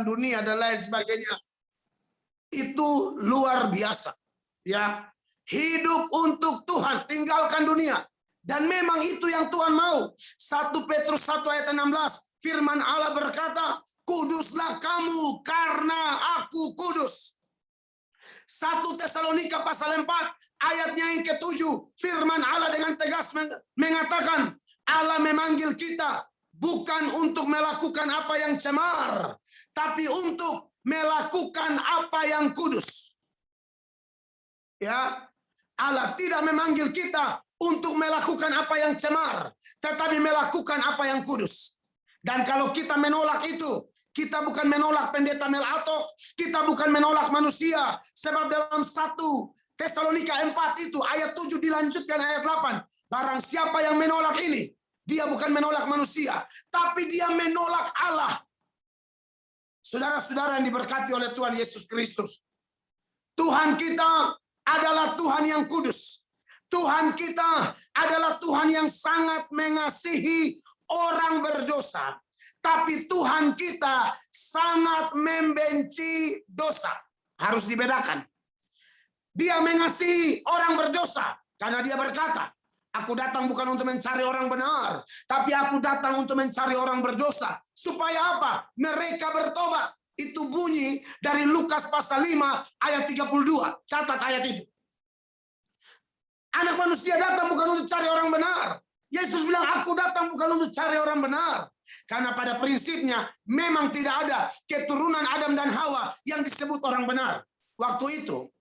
dunia dan lain sebagainya. Itu luar biasa. Ya, hidup untuk Tuhan, tinggalkan dunia. Dan memang itu yang Tuhan mau. 1 Petrus 1 ayat 16, firman Allah berkata, kuduslah kamu karena aku kudus. 1 Tesalonika pasal 4 ayatnya yang ke-7, firman Allah dengan tegas mengatakan, Allah memanggil kita bukan untuk melakukan apa yang cemar, tapi untuk melakukan apa yang kudus. Ya, Allah tidak memanggil kita untuk melakukan apa yang cemar, tetapi melakukan apa yang kudus. Dan kalau kita menolak itu, kita bukan menolak pendeta Melato, kita bukan menolak manusia. Sebab dalam 1 Tesalonika 4 itu, ayat 7 dilanjutkan ayat 8. Barang siapa yang menolak ini, dia bukan menolak manusia, tapi dia menolak Allah. Saudara-saudara yang diberkati oleh Tuhan Yesus Kristus. Tuhan kita adalah Tuhan yang kudus. Tuhan kita adalah Tuhan yang sangat mengasihi orang berdosa. Tapi Tuhan kita sangat membenci dosa. Harus dibedakan. Dia mengasihi orang berdosa karena dia berkata, aku datang bukan untuk mencari orang benar, tapi aku datang untuk mencari orang berdosa. Supaya apa? Mereka bertobat. Itu bunyi dari Lukas pasal 5 ayat 32. Catat ayat itu. Anak manusia datang bukan untuk cari orang benar. Yesus bilang, aku datang bukan untuk cari orang benar. Karena pada prinsipnya memang tidak ada keturunan Adam dan Hawa yang disebut orang benar. Waktu itu,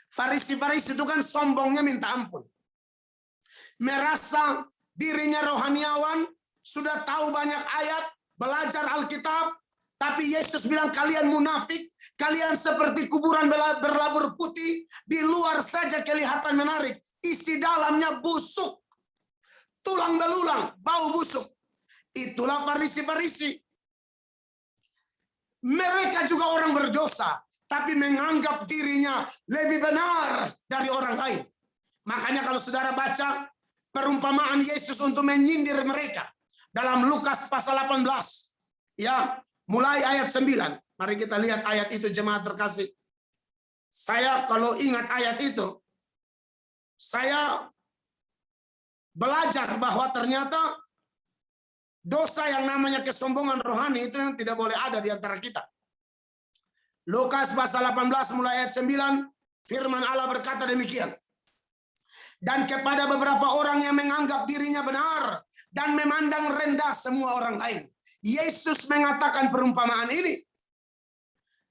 Farisi-farisi itu kan sombongnya minta ampun. Merasa dirinya rohaniawan, sudah tahu banyak ayat, belajar Alkitab, tapi Yesus bilang kalian munafik, kalian seperti kuburan berlabur putih, di luar saja kelihatan menarik, isi dalamnya busuk, tulang belulang, bau busuk. Itulah Farisi-farisi. Mereka juga orang berdosa, tapi menganggap dirinya lebih benar dari orang lain. Makanya kalau saudara baca perumpamaan Yesus untuk menyindir mereka dalam Lukas pasal 18, ya, mulai ayat 9. Mari kita lihat ayat itu, jemaat terkasih. Saya kalau ingat ayat itu, saya belajar bahwa ternyata dosa yang namanya kesombongan rohani itu yang tidak boleh ada di antara kita. Lukas pasal 18 mulai ayat 9, firman Allah berkata demikian. Dan kepada beberapa orang yang menganggap dirinya benar dan memandang rendah semua orang lain, Yesus mengatakan perumpamaan ini.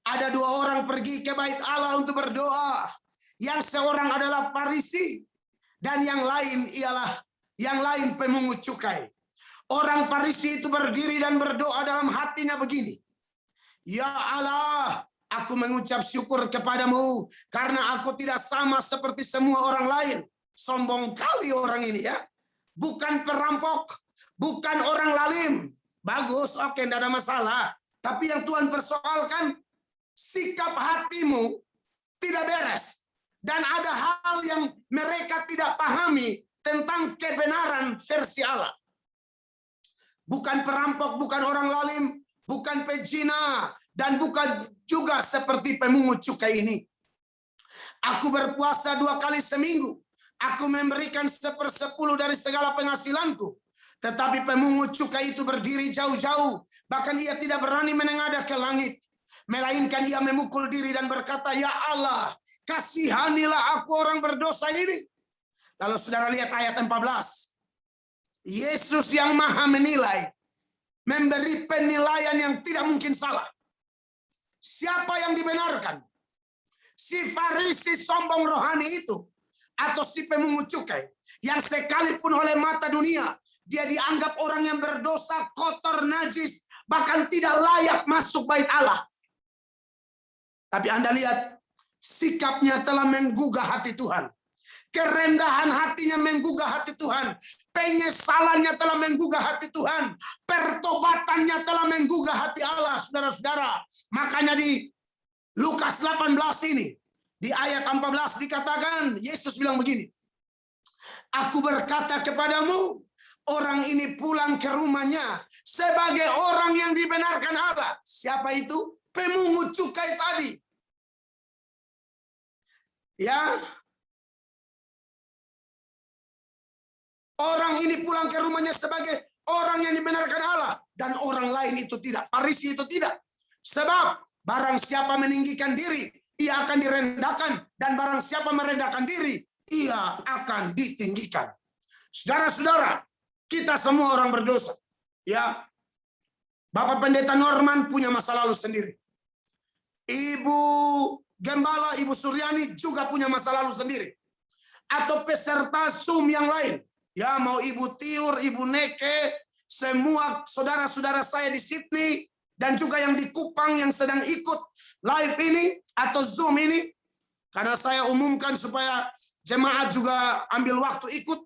Ada dua orang pergi ke bait Allah untuk berdoa. Yang seorang adalah Farisi dan yang lain pemungut cukai. Orang Farisi itu berdiri dan berdoa dalam hatinya begini. Ya Allah, aku mengucap syukur kepadamu karena aku tidak sama seperti semua orang lain. Sombong kali orang ini ya. Bukan perampok, bukan orang lalim. Bagus, oke, tidak ada masalah. Tapi yang Tuhan persoalkan, sikap hatimu tidak beres. Dan ada hal yang mereka tidak pahami tentang kebenaran versi Allah. Bukan perampok, bukan orang lalim, bukan pezina, dan bukan juga seperti pemungut cukai ini. Aku berpuasa 2 kali seminggu. Aku memberikan 1/10 dari segala penghasilanku. Tetapi pemungut cukai itu berdiri jauh-jauh. Bahkan ia tidak berani menengadah ke langit. Melainkan ia memukul diri dan berkata, ya Allah, kasihanilah aku orang berdosa ini. Lalu saudara lihat ayat 14. Yesus yang maha menilai, memberi penilaian yang tidak mungkin salah. Siapa yang dibenarkan? Si Farisi sombong rohani itu, atau si pemungut cukai, yang sekalipun oleh mata dunia, dia dianggap orang yang berdosa, kotor, najis, bahkan tidak layak masuk bait Allah. Tapi Anda lihat, sikapnya telah menggugah hati Tuhan. Kerendahan hatinya menggugah hati Tuhan. Penyesalannya telah menggugah hati Tuhan. Pertobatannya telah menggugah hati Allah, saudara-saudara. Makanya di Lukas 18 ini, di ayat 14 dikatakan, Yesus bilang begini. Aku berkata kepadamu, orang ini pulang ke rumahnya sebagai orang yang dibenarkan Allah. Siapa itu? pemungut cukai tadi. Ya. Orang ini pulang ke rumahnya sebagai orang yang dibenarkan Allah. Dan orang lain itu tidak. Farisi itu tidak. Sebab barang siapa meninggikan diri, ia akan direndahkan. Dan barang siapa merendahkan diri, ia akan ditinggikan. Saudara-saudara, kita semua orang berdosa. Ya. Bapak Pendeta Norman punya masa lalu sendiri. Ibu Gembala, Ibu Suryani juga punya masa lalu sendiri. Atau peserta Zoom yang lain. Ya, mau Ibu Tiur, Ibu Neke, semua saudara-saudara saya di Sydney, dan juga yang di Kupang yang sedang ikut live ini, atau Zoom ini. Karena saya umumkan supaya jemaat juga ambil waktu ikut.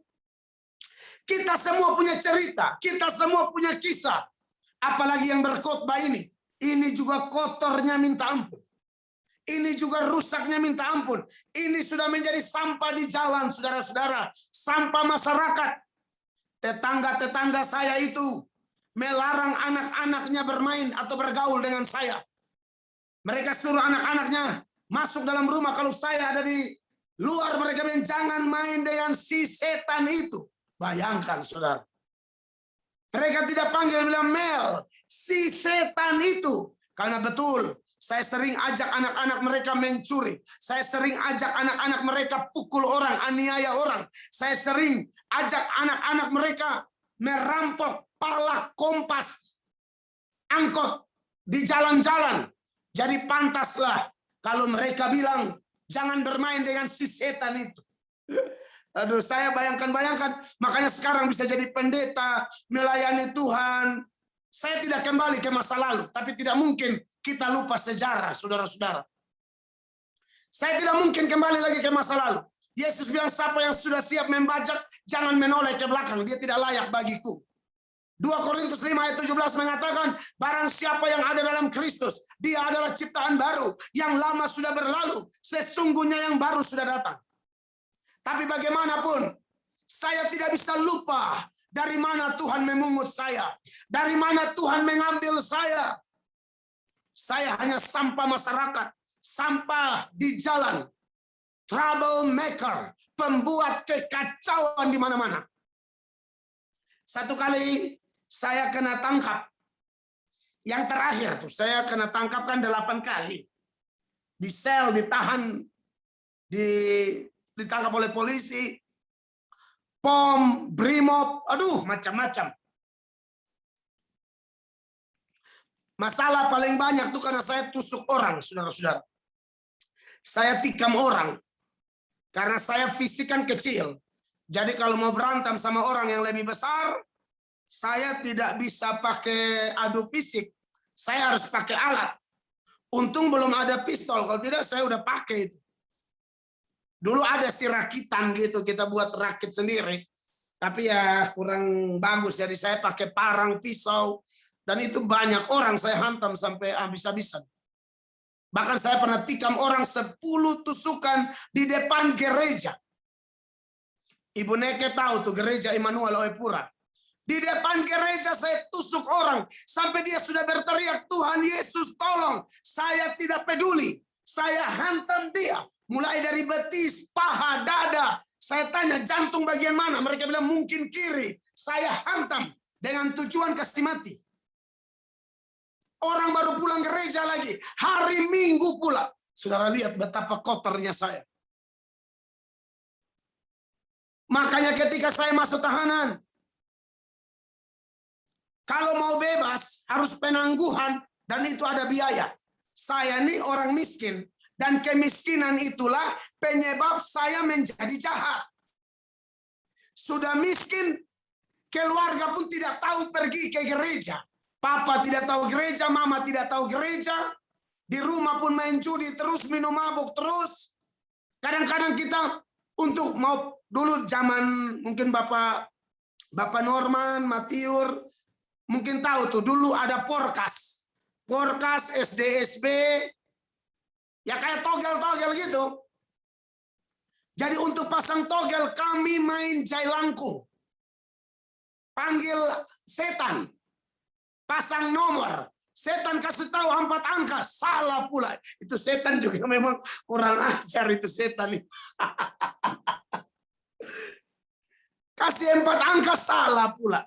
Kita semua punya cerita, kita semua punya kisah. Apalagi yang berkhotbah ini. Ini juga kotornya minta ampun. Ini juga rusaknya minta ampun. Ini sudah menjadi sampah di jalan, saudara-saudara. Sampah masyarakat. Tetangga-tetangga saya itu melarang anak-anaknya bermain atau bergaul dengan saya. Mereka suruh anak-anaknya masuk dalam rumah. Kalau saya ada di luar, mereka bilang jangan main dengan si setan itu. Bayangkan, saudara. Mereka tidak panggil, bilang Mel, si setan itu. Karena betul, saya sering ajak anak-anak mereka mencuri. Saya sering ajak anak-anak mereka pukul orang, aniaya orang. Saya sering ajak anak-anak mereka merampok pala kompas angkot di jalan-jalan. Jadi pantaslah kalau mereka bilang, jangan bermain dengan si setan itu. Aduh, saya bayangkan. Makanya sekarang bisa jadi pendeta, melayani Tuhan. Saya tidak kembali ke masa lalu, tapi tidak mungkin kita lupa sejarah, saudara-saudara. Saya tidak mungkin kembali lagi ke masa lalu. Yesus bilang, siapa yang sudah siap membajak, jangan menoleh ke belakang. Dia tidak layak bagiku. 2 Korintus 5 ayat 17 mengatakan, barang siapa yang ada dalam Kristus, dia adalah ciptaan baru. Yang lama sudah berlalu, sesungguhnya yang baru sudah datang. Tapi bagaimanapun, saya tidak bisa lupa dari mana Tuhan memungut saya. Dari mana Tuhan mengambil saya. Saya hanya sampah masyarakat. Sampah di jalan. Troublemaker. Pembuat kekacauan di mana-mana. Satu kali saya kena tangkap. Yang terakhir tuh saya kena tangkap kan 8 kali. Di sel, ditahan, ditangkap oleh polisi, POM, Brimob, aduh macam-macam. Masalah paling banyak tuh karena saya tusuk orang, saudara-saudara. Saya tikam orang. Karena saya fisik kan kecil. Jadi kalau mau berantem sama orang yang lebih besar, saya tidak bisa pakai adu fisik. Saya harus pakai alat. Untung belum ada pistol, kalau tidak saya udah pakai itu. Dulu ada sih rakitan gitu, kita buat rakit sendiri. Tapi ya kurang bagus, jadi saya pakai parang, pisau. Dan itu banyak orang saya hantam sampai habis-habisan. Bahkan saya pernah tikam orang 10 tusukan di depan gereja. Ibu Neke tahu tuh gereja Immanuel Oepura. Di depan gereja saya tusuk orang. Sampai dia sudah berteriak, Tuhan Yesus tolong. Saya tidak peduli. Saya hantam dia. Mulai dari betis, paha, dada. Saya tanya jantung bagian mana. Mereka bilang mungkin kiri. Saya hantam dengan tujuan kasih mati. Orang baru pulang gereja lagi. Hari Minggu pula. Saudara lihat betapa kotornya saya. Makanya ketika saya masuk tahanan. Kalau mau bebas harus penangguhan. Dan itu ada biaya. Saya ini orang miskin. Dan kemiskinan itulah penyebab saya menjadi jahat. Sudah miskin, keluarga pun tidak tahu pergi ke gereja. Papa tidak tahu gereja, mama tidak tahu gereja. Di rumah pun main judi terus, minum mabuk terus. Kadang-kadang kita untuk mau dulu zaman mungkin Bapak Norman, Matiur, mungkin tahu tuh dulu ada Porkas. Porkas, SDSB, ya kayak togel-togel gitu. Jadi untuk pasang togel kami main jailangkung. Panggil setan. Pasang nomor. Setan kasih tahu 4 angka, salah pula. Itu setan juga memang kurang ajar itu setan itu. Kasih 4 angka, salah pula.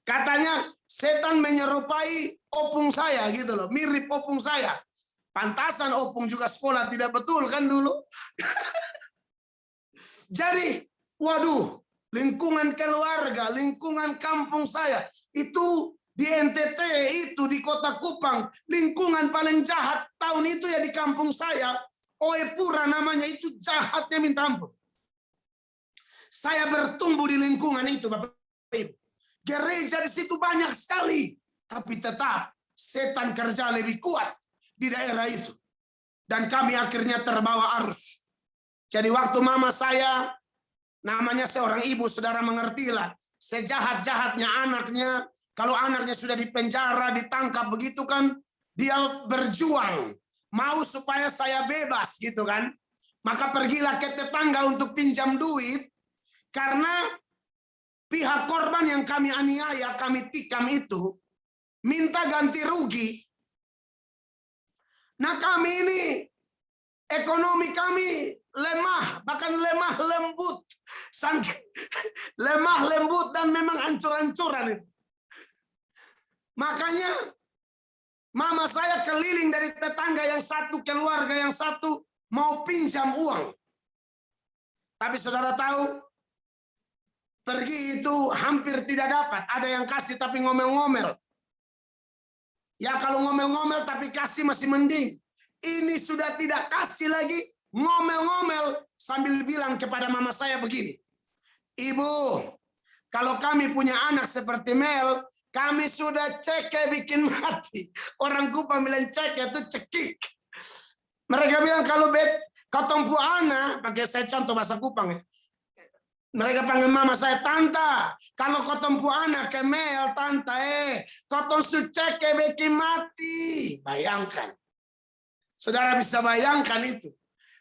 Katanya setan menyerupai opung saya gitu loh, mirip opung saya. Pantasan opung juga sekolah tidak betul kan dulu. Jadi, waduh, lingkungan keluarga, lingkungan kampung saya itu di NTT itu di Kota Kupang, lingkungan paling jahat tahun itu ya di kampung saya, Oepura namanya, itu jahatnya minta ampun. Saya bertumbuh di lingkungan itu, Bapak Ibu. Gereja di situ banyak sekali, tapi tetap setan kerja lebih kuat di daerah itu. Dan kami akhirnya terbawa arus. Jadi waktu mama saya, namanya seorang ibu, saudara mengertilah, sejahat-jahatnya anaknya, kalau anaknya sudah di penjara, ditangkap begitu kan, dia berjuang, mau supaya saya bebas gitu kan. Maka pergilah ke tetangga untuk pinjam duit, karena pihak korban yang kami aniaya, kami tikam itu, minta ganti rugi. Nah kami ini, ekonomi kami lemah, bahkan lemah lembut. Lemah lembut dan memang hancur-hancuran itu. Makanya mama saya keliling dari tetangga yang satu, keluarga yang satu, mau pinjam uang. Tapi saudara tahu, pergi itu hampir tidak dapat. Ada yang kasih tapi ngomel-ngomel. Ya kalau ngomel-ngomel tapi kasih masih mending. Ini sudah tidak kasih lagi, ngomel-ngomel sambil bilang kepada mama saya begini. Ibu, kalau kami punya anak seperti Mel, kami sudah cekek bikin mati. Orang Kupang bilang cekek itu cekik. Mereka bilang kalau katompu anak, pakai saya contoh bahasa Kupang ya. Mereka panggil mama saya tanta. Kalau katompu anak ke Mel, tanta kotong su cekek bikin mati. Bayangkan. Saudara bisa bayangkan itu.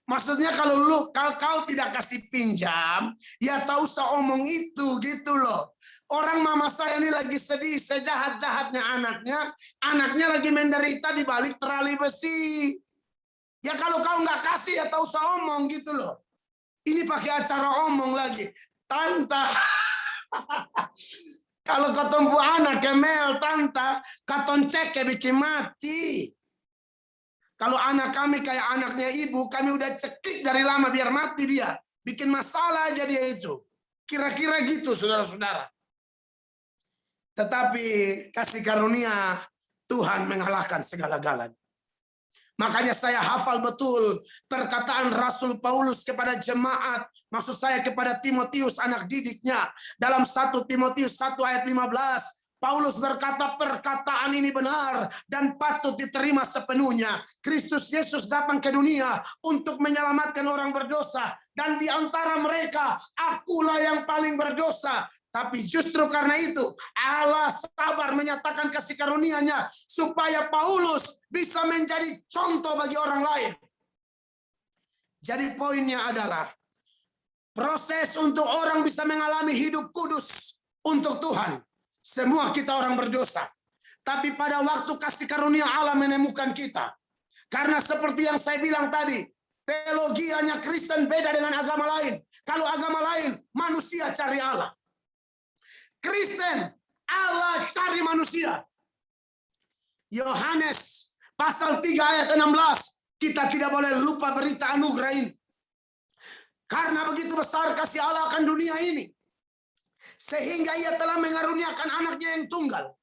Maksudnya kalau kau tidak kasih pinjam, ya tak usah omong itu gitu loh. Orang mama saya ini lagi sedih, sejahat-jahatnya anaknya lagi menderita di balik terali besi. Ya kalau kau nggak kasih ya tak usah omong gitu loh. Ini pakai acara omong lagi. Tanta, kalau ketemu anak Mel, tanta, katon cek bikin mati. Kalau anak kami kayak anaknya ibu, kami udah cekik dari lama biar mati dia. Bikin masalah aja dia itu. Kira-kira gitu saudara-saudara. Tetapi kasih karunia Tuhan mengalahkan segala-galanya. Makanya saya hafal betul perkataan Rasul Paulus kepada jemaat. Maksud saya kepada Timotius anak didiknya. Dalam 1 Timotius 1 ayat 15. Paulus berkata perkataan ini benar dan patut diterima sepenuhnya. Kristus Yesus datang ke dunia untuk menyelamatkan orang berdosa. Dan di antara mereka, akulah yang paling berdosa. Tapi justru karena itu, Allah sabar menyatakan kasih karunia-Nya supaya Paulus bisa menjadi contoh bagi orang lain. Jadi poinnya adalah, proses untuk orang bisa mengalami hidup kudus untuk Tuhan. Semua kita orang berdosa. Tapi pada waktu kasih karunia Allah menemukan kita. Karena seperti yang saya bilang tadi, teologianya Kristen beda dengan agama lain. Kalau agama lain, manusia cari Allah. Kristen, Allah cari manusia. Yohanes pasal 3 ayat 16. Kita tidak boleh lupa berita anugerah ini. Karena begitu besar kasih Allah akan dunia ini. Sehingga ia telah mengaruniakan anaknya yang tunggal.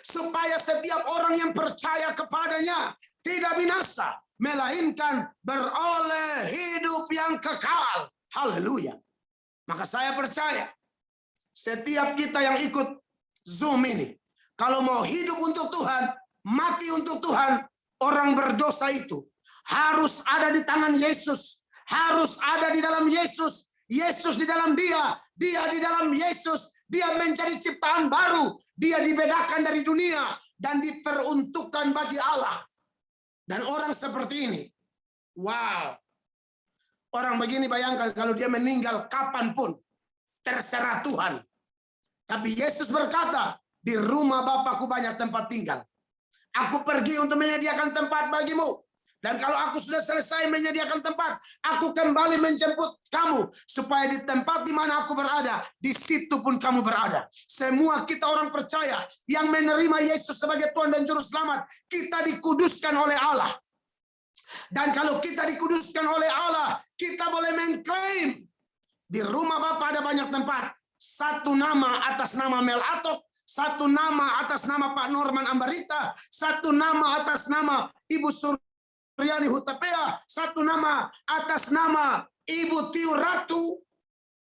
Supaya setiap orang yang percaya kepadanya tidak binasa. Melainkan beroleh hidup yang kekal. Haleluya. Maka saya percaya. Setiap kita yang ikut Zoom ini. Kalau mau hidup untuk Tuhan. Mati untuk Tuhan. Orang berdosa itu. Harus ada di tangan Yesus. Harus ada di dalam Yesus. Yesus di dalam dia. Dia di dalam Yesus. Dia menjadi ciptaan baru. Dia dibedakan dari dunia. Dan diperuntukkan bagi Allah. Dan orang seperti ini. Wow. Orang begini bayangkan kalau dia meninggal kapanpun. Terserah Tuhan. Tapi Yesus berkata. Di rumah Bapakku banyak tempat tinggal. Aku pergi untuk menyediakan tempat bagimu. Dan kalau aku sudah selesai menyediakan tempat, aku kembali menjemput kamu. Supaya di tempat di mana aku berada, di situ pun kamu berada. Semua kita orang percaya yang menerima Yesus sebagai Tuhan dan Juru Selamat, kita dikuduskan oleh Allah. Dan kalau kita dikuduskan oleh Allah, kita boleh mengklaim. Di rumah Bapa ada banyak tempat. Satu nama atas nama Mel Atok, satu nama atas nama Pak Norman Ambarita, satu nama atas nama Ibu Suryani Hutapea, satu nama atas nama Ibu Tiu Ratu,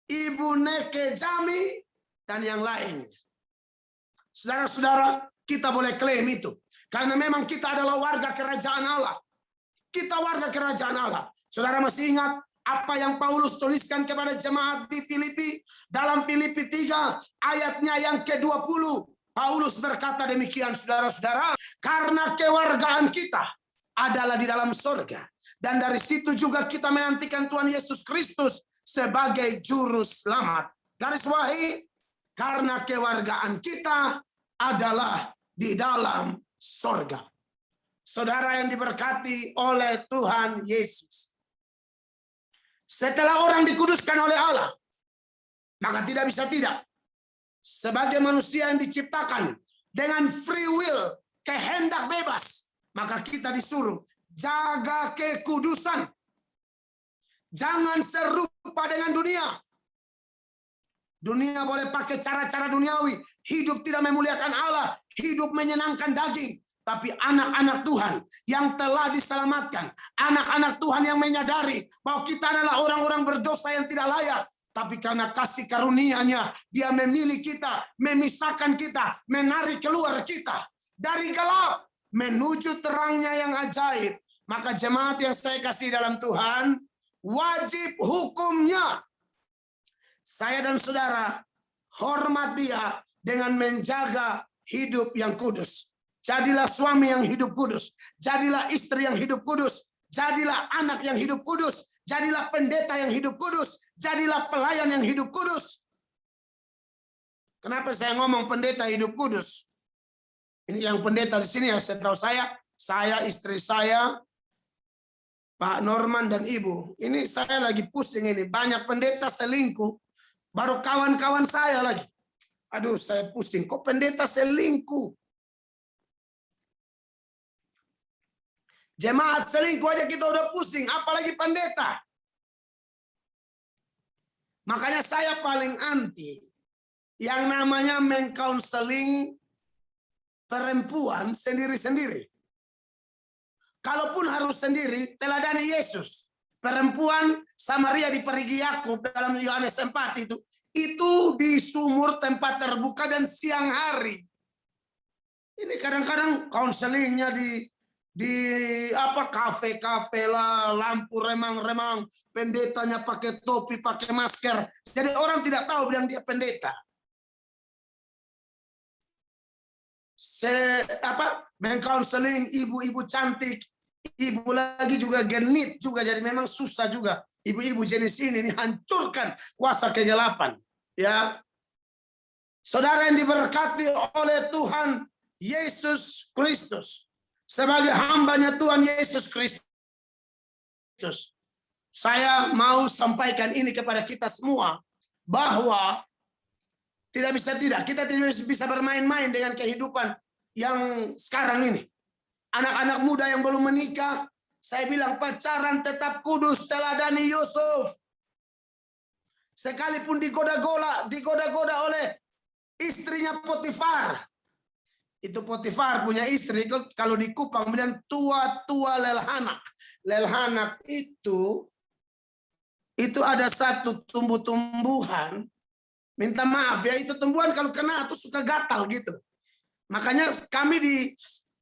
Ibu Neke Jami, dan yang lain. Saudara-saudara, kita boleh klaim itu. Karena memang kita adalah warga kerajaan Allah. Kita warga kerajaan Allah. Saudara masih ingat apa yang Paulus tuliskan kepada jemaat di Filipi? Dalam Filipi 3 ayatnya yang ke-20. Paulus berkata demikian, saudara-saudara. Karena kewargaan kita adalah di dalam surga. Dan dari situ juga kita menantikan Tuhan Yesus Kristus sebagai Juru Selamat. Garis bawahi, karena kewargaan kita adalah di dalam surga. Saudara yang diberkati oleh Tuhan Yesus. Setelah orang dikuduskan oleh Allah, maka tidak bisa tidak. Sebagai manusia yang diciptakan dengan free will, kehendak bebas, maka kita disuruh jaga kekudusan. Jangan serupa dengan dunia. Dunia boleh pakai cara-cara duniawi. Hidup tidak memuliakan Allah. Hidup menyenangkan daging. Tapi anak-anak Tuhan yang telah diselamatkan. Anak-anak Tuhan yang menyadari bahwa kita adalah orang-orang berdosa yang tidak layak. Tapi karena kasih karunia-Nya, Dia memilih kita, memisahkan kita, menarik keluar kita dari gelap menuju terangnya yang ajaib. Maka jemaat yang saya kasih dalam Tuhan, wajib hukumnya saya dan saudara hormat Dia dengan menjaga hidup yang kudus. Jadilah suami yang hidup kudus. Jadilah istri yang hidup kudus. Jadilah anak yang hidup kudus. Jadilah pendeta yang hidup kudus. Jadilah pelayan yang hidup kudus. Kenapa saya ngomong pendeta hidup kudus? Ini yang pendeta di sini ya, setahu saya, istri saya, Pak Norman dan Ibu. Ini saya lagi pusing ini. Banyak pendeta selingkuh. Baru kawan-kawan saya lagi. Aduh, saya pusing. Kok pendeta selingkuh? Jemaat selingkuh aja kita udah pusing, apalagi pendeta. Makanya saya paling anti yang namanya mengcounseling perempuan sendiri-sendiri. Kalaupun harus sendiri, teladani Yesus. Perempuan Samaria di Perigi Yakub dalam Yohanes 4 itu di sumur tempat terbuka dan siang hari. Ini kadang-kadang counselingnya di kafe-kafe lah, lampu remang-remang, pendetanya pakai topi, pakai masker. Jadi orang tidak tahu bilang dia pendeta. Mengcounseling ibu-ibu cantik, ibu lagi juga genit juga, jadi memang susah juga. Ibu-ibu jenis ini hancurkan kuasa kegelapan. Ya, saudara yang diberkati oleh Tuhan Yesus Kristus. Sebagai hambanya Tuhan Yesus Kristus, saya mau sampaikan ini kepada kita semua, bahwa kita tidak bisa bermain-main dengan kehidupan yang sekarang ini. Anak-anak muda yang belum menikah, saya bilang pacaran tetap kudus, teladani Yusuf. Sekalipun digoda-goda oleh istrinya Potifar. Itu Potifar punya istri, kalau di Kupang bilang tua-tua lelhanak. Lelhanak itu ada satu tumbuh-tumbuhan, minta maaf ya, itu tumbuhan kalau kena itu suka gatal gitu. Makanya kami di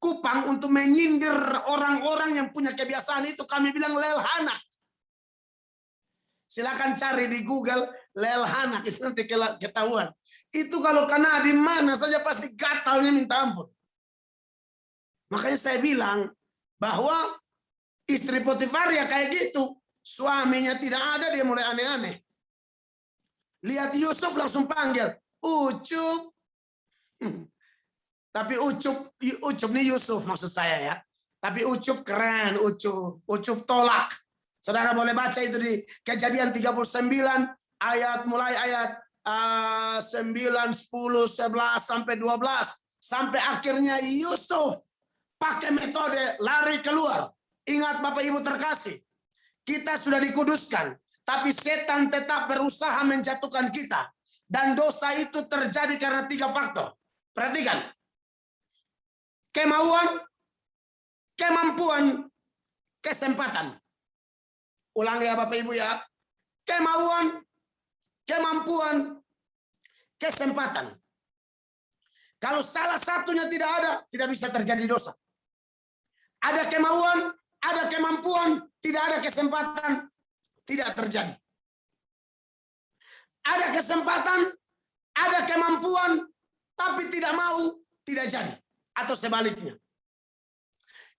Kupang untuk menyindir orang-orang yang punya kebiasaan itu, kami bilang lelhanak. Silakan cari di Google lelhanak, itu nanti ketahuan. Itu kalau kena di mana saja pasti gatalnya minta ampun. Makanya saya bilang bahwa istri Potifar ya kayak gitu. Suaminya tidak ada, dia mulai aneh-aneh. Lihat Yusuf langsung panggil, Ucup. Tapi Ucup nih Yusuf maksud saya ya. Tapi Ucup keren, Ucup tolak. Saudara boleh baca itu di Kejadian 39 mulai ayat 9, 10, 11 sampai 12 sampai akhirnya Yusuf pakai metode lari keluar. Ingat Bapak Ibu terkasih, kita sudah dikuduskan, tapi setan tetap berusaha menjatuhkan kita. Dan dosa itu terjadi karena 3 faktor. Perhatikan. Kemauan, kemampuan, kesempatan. Ulang ya Bapak Ibu ya. Kemauan, kemampuan, kesempatan. Kalau salah satunya tidak ada, tidak bisa terjadi dosa. Ada kemauan, ada kemampuan, tidak ada kesempatan, tidak terjadi. Ada kesempatan, ada kemampuan, tapi tidak mau, tidak jadi. Atau sebaliknya.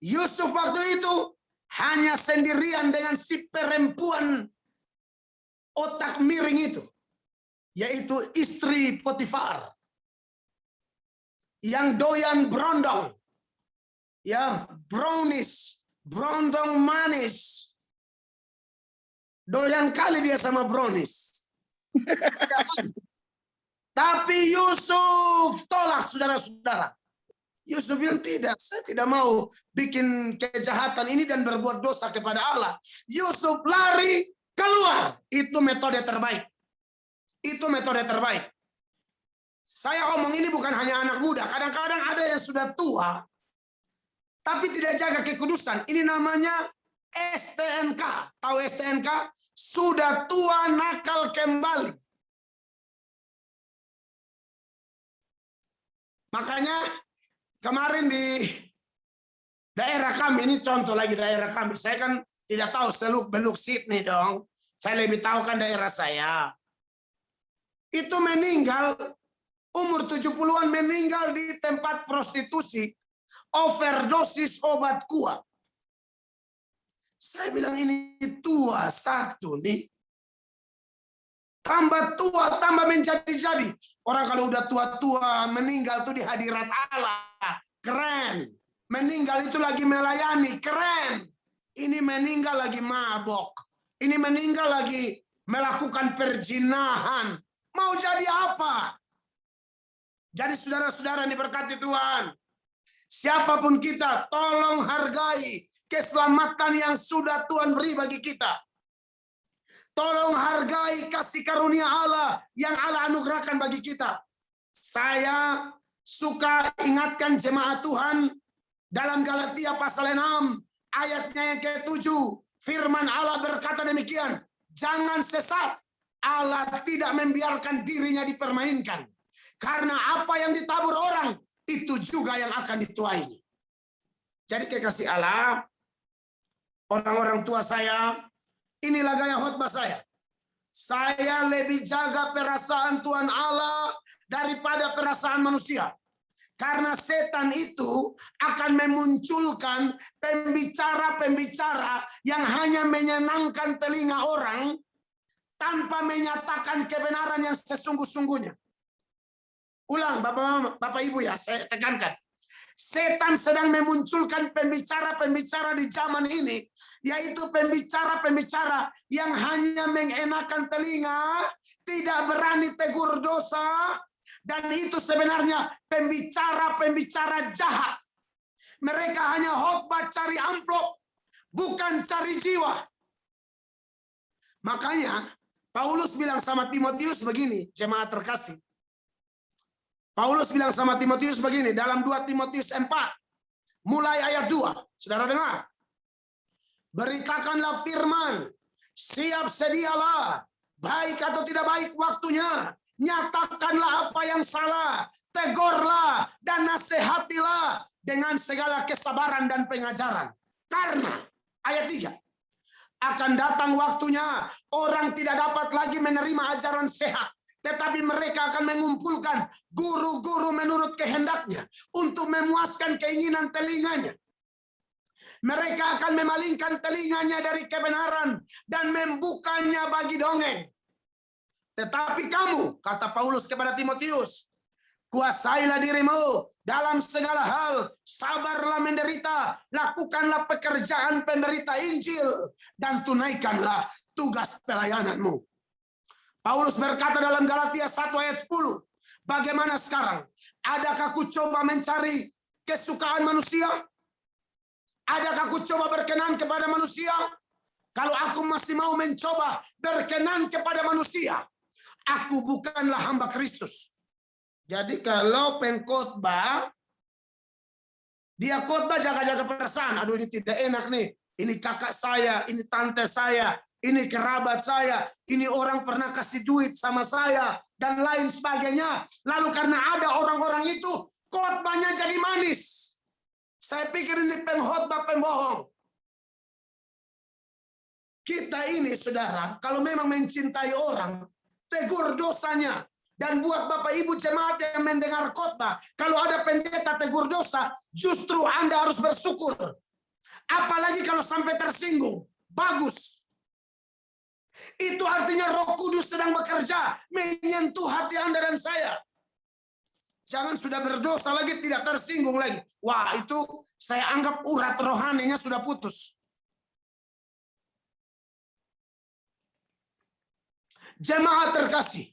Yusuf waktu itu hanya sendirian dengan si perempuan otak miring itu. Yaitu istri Potifar. Yang doyan brondong. Ya, brownies, brondong manis. Doyan kali dia sama brownies. Tapi Yusuf tolak, saudara-saudara. Yusuf bilang tidak, saya tidak mau bikin kejahatan ini dan berbuat dosa kepada Allah. Yusuf lari keluar. Itu metode terbaik. Itu metode terbaik. Saya omong ini bukan hanya anak muda. Kadang-kadang ada yang sudah tua, tapi tidak jaga kekudusan. Ini namanya STNK. Tahu STNK? Sudah tua nakal kembali. Makanya kemarin di daerah kami, ini contoh lagi daerah kami. Saya kan tidak tahu seluk-beluk Sydney dong. Saya lebih tahu kan daerah saya. Itu meninggal, umur 70-an meninggal di tempat prostitusi. Overdosis obat kuat. Saya bilang ini tua satu nih. Tambah tua, tambah menjadi-jadi. Orang kalau udah tua-tua meninggal tuh di hadirat Allah. Keren. Meninggal itu lagi melayani. Keren. Ini meninggal lagi mabok. Ini meninggal lagi melakukan perzinahan. Mau jadi apa? Jadi saudara-saudara yang diberkati Tuhan. Siapapun kita, tolong hargai keselamatan yang sudah Tuhan beri bagi kita. Tolong hargai kasih karunia Allah yang Allah anugerahkan bagi kita. Saya suka ingatkan jemaat Tuhan dalam Galatia pasal 6 ayatnya yang ke-7. Firman Allah berkata demikian, jangan sesat. Allah tidak membiarkan dirinya dipermainkan. Karena apa yang ditabur orang, itu juga yang akan dituai. Jadi kekasih Allah, orang-orang tua saya, inilah gaya khotbah saya. Saya lebih jaga perasaan Tuhan Allah daripada perasaan manusia. Karena setan itu akan memunculkan pembicara-pembicara yang hanya menyenangkan telinga orang tanpa menyatakan kebenaran yang sesungguh-sungguhnya. Ulang Bapak Ibu ya, saya tekankan. Setan sedang memunculkan pembicara-pembicara di zaman ini, yaitu pembicara-pembicara yang hanya mengenakan telinga, tidak berani tegur dosa, dan itu sebenarnya pembicara-pembicara jahat. Mereka hanya khotbah cari amplop, bukan cari jiwa. Makanya Paulus bilang sama Timotius begini, jemaat terkasih. Paulus bilang sama Timotius begini dalam 2 Timotius 4 mulai ayat 2. Saudara dengar. Beritakanlah firman, siap sedialah, baik atau tidak baik waktunya. Nyatakanlah apa yang salah, tegurlah dan nasihatilah dengan segala kesabaran dan pengajaran. Karena ayat 3, akan datang waktunya orang tidak dapat lagi menerima ajaran sehat. Tetapi mereka akan mengumpulkan guru-guru menurut kehendaknya untuk memuaskan keinginan telinganya. Mereka akan memalingkan telinganya dari kebenaran dan membukanya bagi dongeng. Tetapi kamu, kata Paulus kepada Timotius, Kuasailah dirimu dalam segala hal, sabarlah menderita, lakukanlah pekerjaan penderita Injil, dan tunaikanlah tugas pelayananmu. Paulus berkata dalam Galatia 1 ayat 10, bagaimana sekarang? Adakah ku coba mencari kesukaan manusia? Adakah ku coba berkenan kepada manusia? Kalau aku masih mau mencoba berkenan kepada manusia, aku bukanlah hamba Kristus. Jadi kalau pengkhotbah, dia khotbah jaga-jaga perasaan. Aduh, ini tidak enak nih. Ini kakak saya, ini tante saya, ini kerabat saya, ini orang pernah kasih duit sama saya, dan lain sebagainya. Lalu karena ada orang-orang itu, khotbahnya jadi manis. Saya pikir ini pengkhotbah pembohong. Kita ini, saudara, kalau memang mencintai orang, tegur dosanya. Dan buat Bapak Ibu jemaat yang mendengar khotbah, kalau ada pendeta tegur dosa, justru Anda harus bersyukur. Apalagi kalau sampai tersinggung. Bagus. Itu artinya Roh Kudus sedang bekerja, menyentuh hati Anda dan saya. Jangan sudah berdosa lagi, tidak tersinggung lagi. Wah, itu saya anggap urat rohaninya sudah putus. Jemaat terkasih,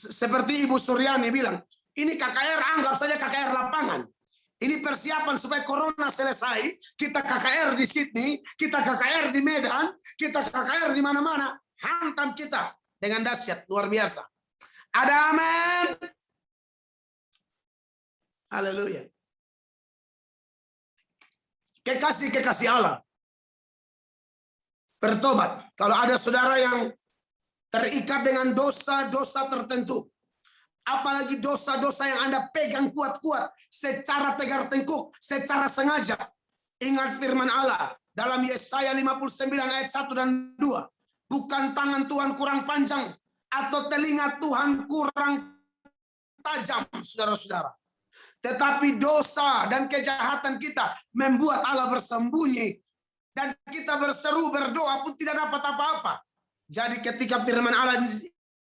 seperti Ibu Suryani bilang, ini KKR, anggap saja KKR lapangan. Ini persiapan supaya corona selesai. Kita KKR di Sydney, kita KKR di Medan, kita KKR di mana-mana. Hantam kita dengan dahsyat luar biasa. Ada amin. Haleluya. Kekasih Allah. Bertobat. Kalau ada saudara yang terikat dengan dosa-dosa tertentu. Apalagi dosa-dosa yang Anda pegang kuat-kuat. Secara tegar tengkuk, secara sengaja. Ingat firman Allah. Dalam Yesaya 59 ayat 1 dan 2. Bukan tangan Tuhan kurang panjang. Atau telinga Tuhan kurang tajam, saudara-saudara. Tetapi dosa dan kejahatan kita membuat Allah bersembunyi. Dan kita berseru, berdoa pun tidak dapat apa-apa. Jadi ketika firman Allah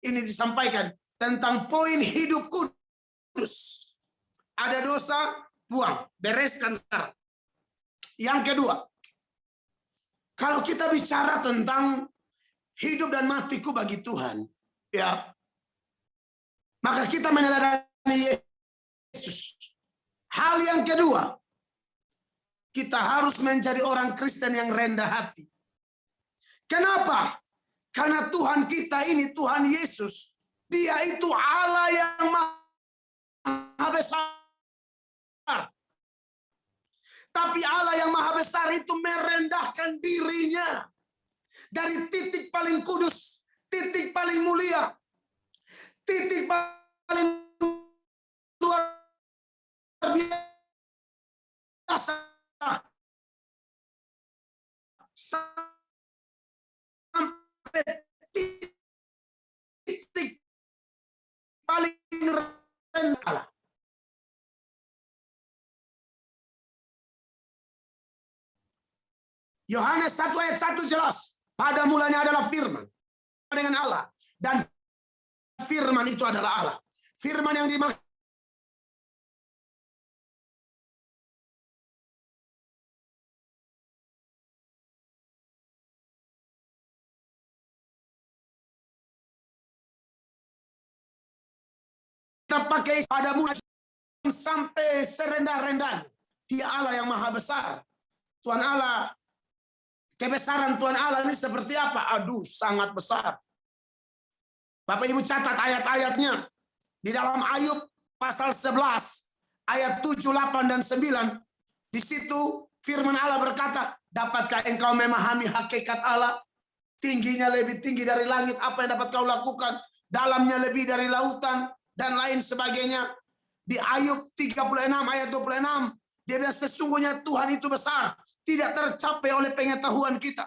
ini disampaikan tentang poin hidup kudus. Ada dosa, buang, bereskan sekarang. Yang kedua, kalau kita bicara tentang hidup dan matiku bagi Tuhan, ya, maka kita meneladani Yesus. Hal yang kedua, kita harus menjadi orang Kristen yang rendah hati. Kenapa? Karena Tuhan kita ini, Tuhan Yesus, Dia itu Allah yang maha besar. Tapi Allah yang maha besar itu merendahkan dirinya. Dari titik paling kudus, titik paling mulia, titik paling luar biasa. Titik paling rendah. Yohanes 1 ayat 1 jelas. Pada mulanya adalah firman dengan Allah. Dan firman itu adalah Allah. Firman yang dimaksud pakai pada mulai sampai serendah-rendahnya. Dia Allah yang maha besar. Tuhan Allah, kebesaran Tuhan Allah ini seperti apa? Aduh, sangat besar. Bapak Ibu catat ayat-ayatnya. Di dalam Ayub pasal 11, ayat 7, 8, dan 9. Di situ firman Allah berkata, dapatkah engkau memahami hakikat Allah? Tingginya lebih tinggi dari langit, apa yang dapat kau lakukan? Dalamnya lebih dari lautan, dan lain sebagainya. Di Ayub 36 ayat 26, dia bilang sesungguhnya Tuhan itu besar, tidak tercapai oleh pengetahuan kita.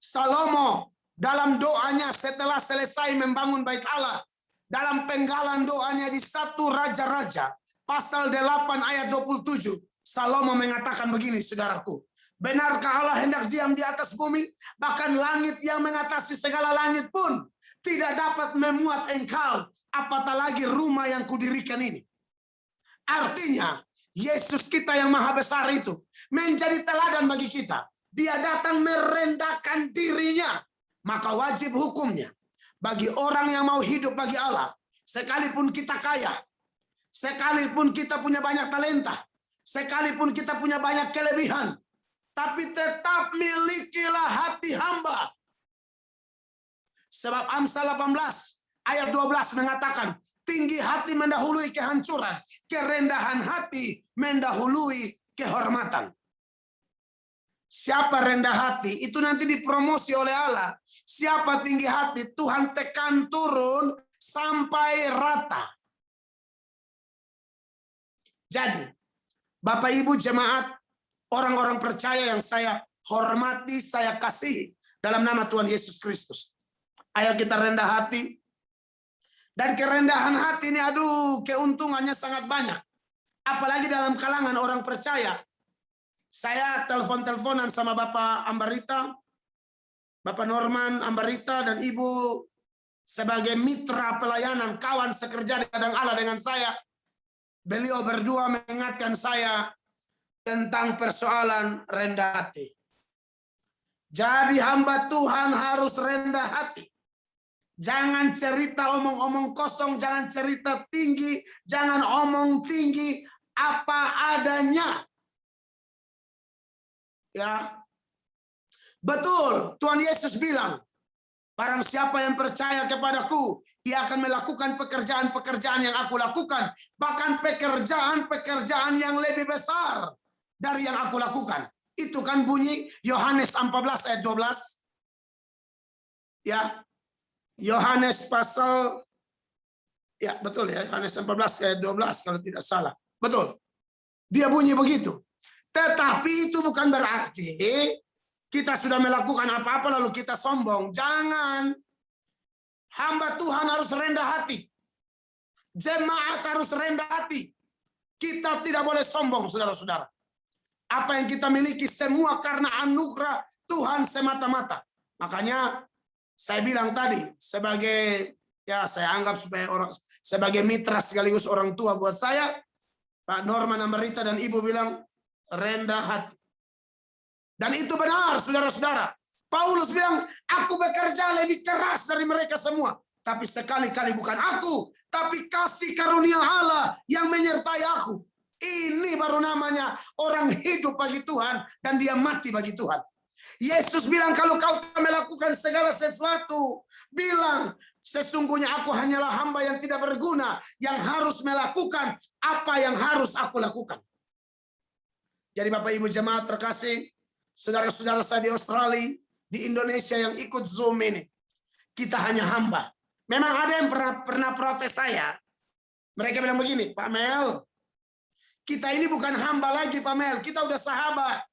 Salomo dalam doanya setelah selesai membangun bait Allah, dalam penggalan doanya di 1 Raja-Raja pasal 8 ayat 27, Salomo mengatakan begini, saudaraku, Benarkah Allah hendak diam di atas bumi? Bahkan langit yang mengatasi segala langit pun tidak dapat memuat engkau, apatah lagi rumah yang kudirikan ini. Artinya, Yesus kita yang maha besar itu menjadi teladan bagi kita. Dia datang merendahkan dirinya, maka wajib hukumnya bagi orang yang mau hidup bagi Allah. Sekalipun kita kaya, sekalipun kita punya banyak talenta, sekalipun kita punya banyak kelebihan, tapi tetap milikilah hati hamba. Sebab Amsal 18 ayat 12 mengatakan, tinggi hati mendahului kehancuran, kerendahan hati mendahului kehormatan. Siapa rendah hati, itu nanti dipromosi oleh Allah. Siapa tinggi hati, Tuhan tekan turun sampai rata. Jadi, Bapak Ibu jemaat, orang-orang percaya yang saya hormati, saya kasihi dalam nama Tuhan Yesus Kristus. Ayo kita rendah hati. Dan kerendahan hati ini, aduh, keuntungannya sangat banyak. Apalagi dalam kalangan orang percaya. Saya telepon-teleponan sama Bapak Ambarita, Bapak Norman Ambarita, dan Ibu sebagai mitra pelayanan, kawan sekerja di ladang Allah dengan saya. Beliau berdua mengingatkan saya tentang persoalan rendah hati. Jadi hamba Tuhan harus rendah hati. Jangan cerita omong-omong kosong, jangan cerita tinggi, jangan omong tinggi, apa adanya. Ya, betul. Tuhan Yesus bilang, barang siapa yang percaya kepadaku, ia akan melakukan pekerjaan-pekerjaan yang aku lakukan, bahkan pekerjaan-pekerjaan yang lebih besar dari yang aku lakukan. Itu kan bunyi Yohanes 14 ayat 12. Ya, Yohanes pasal, ya betul ya, Yohanes 14 ayat 12 kalau tidak salah. Betul. Dia bunyi begitu. Tetapi itu bukan berarti kita sudah melakukan apa-apa lalu kita sombong. Jangan. Hamba Tuhan harus rendah hati. Jemaat harus rendah hati. Kita tidak boleh sombong, saudara-saudara. Apa yang kita miliki semua karena anugerah Tuhan semata-mata. Makanya saya bilang tadi, sebagai, ya saya anggap supaya orang, sebagai mitra sekaligus orang tua buat saya, Pak Norman Ambarita dan Ibu bilang, rendah hati. Dan itu benar, saudara-saudara. Paulus bilang, aku bekerja lebih keras dari mereka semua. Tapi sekali-kali bukan aku, tapi kasih karunia Allah yang menyertai aku. Ini baru namanya orang hidup bagi Tuhan dan dia mati bagi Tuhan. Yesus bilang, kalau kau melakukan segala sesuatu, bilang, sesungguhnya aku hanyalah hamba yang tidak berguna, yang harus melakukan apa yang harus aku lakukan. Jadi Bapak Ibu jemaat terkasih, saudara-saudara saya di Australia, di Indonesia yang ikut Zoom ini, kita hanya hamba. Memang ada yang pernah protes saya. Mereka bilang begini, Pak Mel, kita ini bukan hamba lagi Pak Mel, kita udah sahabat.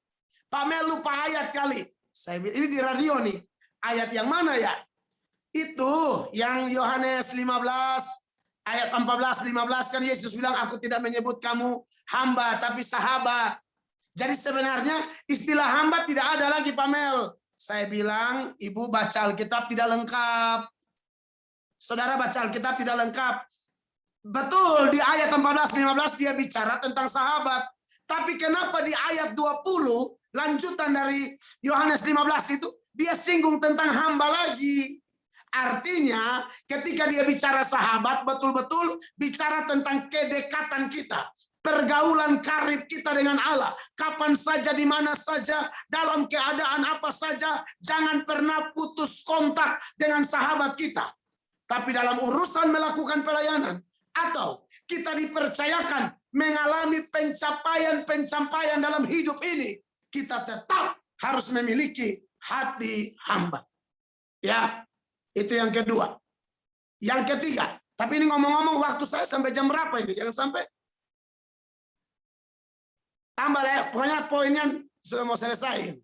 Pak Mel lupa ayat kali. Saya bilang, ini di radio nih. Ayat yang mana ya? Itu yang Yohanes 15 ayat 14-15 kan Yesus bilang, aku tidak menyebut kamu hamba tapi sahabat. Jadi sebenarnya istilah hamba tidak ada lagi Pak Mel. Saya bilang, Ibu baca Alkitab tidak lengkap. Saudara baca Alkitab tidak lengkap. Betul, di ayat 14-15 dia bicara tentang sahabat. Tapi kenapa di ayat 20, lanjutan dari Yohanes 15 itu, dia singgung tentang hamba lagi. Artinya, ketika dia bicara sahabat, betul-betul bicara tentang kedekatan kita. Pergaulan karib kita dengan Allah. Kapan saja, di mana saja, dalam keadaan apa saja, jangan pernah putus kontak dengan sahabat kita. Tapi dalam urusan melakukan pelayanan, atau kita dipercayakan mengalami pencapaian-pencapaian dalam hidup ini, kita tetap harus memiliki hati hamba. Ya, itu yang kedua. Yang ketiga, tapi ini ngomong-ngomong waktu saya sampai jam berapa ini? Jangan sampai tambah ya, pokoknya poinnya sudah mau selesai.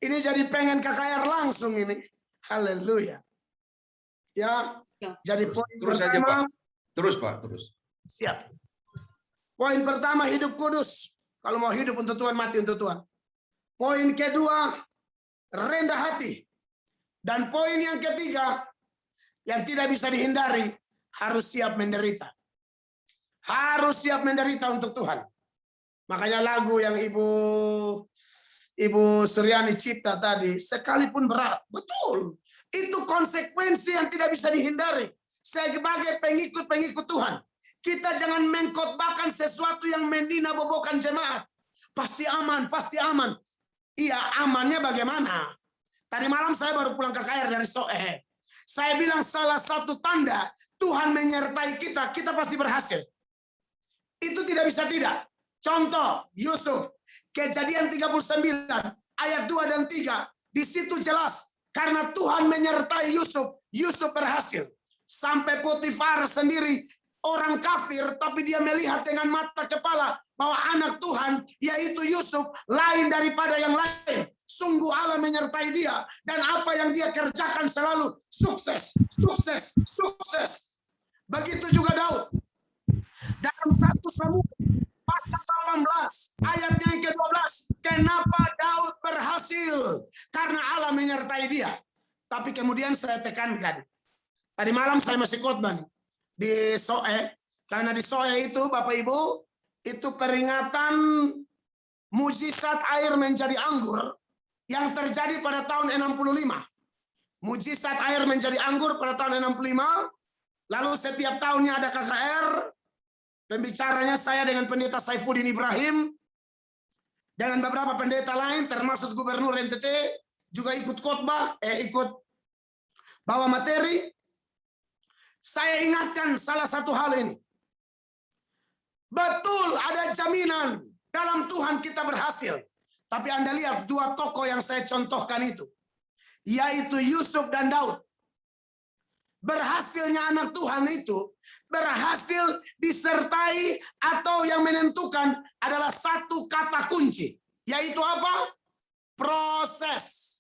Ini jadi pengen KKR langsung ini. Haleluya. Ya, jadi poin terus pertama. aja, Pak. Terus, Pak, terus. Siap. Poin pertama, hidup kudus. Kalau mau hidup untuk Tuhan, mati untuk Tuhan. Poin kedua, rendah hati. Dan poin yang ketiga, yang tidak bisa dihindari, harus siap menderita. Harus siap menderita untuk Tuhan. Makanya lagu yang Ibu Suryani cipta tadi, sekalipun berat. Betul. Itu konsekuensi yang tidak bisa dihindari. Sebagai pengikut-pengikut Tuhan, kita jangan mengkhotbahkan sesuatu yang meninabobokan jemaat. Pasti aman, pasti aman. Iya, amannya bagaimana? Tadi malam saya baru pulang ke KR dari Soe. Saya bilang salah satu tanda Tuhan menyertai kita, kita pasti berhasil. Itu tidak bisa tidak. Contoh, Yusuf, Kejadian 39, ayat 2 dan 3. Di situ jelas, karena Tuhan menyertai Yusuf, Yusuf berhasil. Sampai Potifar sendiri, orang kafir, tapi dia melihat dengan mata kepala bahwa anak Tuhan, yaitu Yusuf, lain daripada yang lain. Sungguh Allah menyertai dia. Dan apa yang dia kerjakan selalu sukses, sukses, sukses. Begitu juga Daud. Dalam 1 Samuel pasal 18 ayatnya yang ke-12, kenapa Daud berhasil? Karena Allah menyertai dia. Tapi kemudian saya tekankan, tadi malam saya masih khotbah di Soe, karena di Soe itu Bapak Ibu, itu peringatan mujizat air menjadi anggur yang terjadi pada tahun 65. Mujizat air menjadi anggur pada tahun 65. Lalu setiap tahunnya ada KKR. Pembicaranya saya dengan pendeta Saifuddin Ibrahim, dengan beberapa pendeta lain, termasuk Gubernur NTT, juga ikut khotbah, ikut bawa materi. Saya ingatkan salah satu hal ini. Betul ada jaminan dalam Tuhan kita berhasil. Tapi Anda lihat dua tokoh yang saya contohkan itu, yaitu Yusuf dan Daud. Berhasilnya anak Tuhan itu berhasil disertai atau yang menentukan adalah satu kata kunci, yaitu apa? Proses.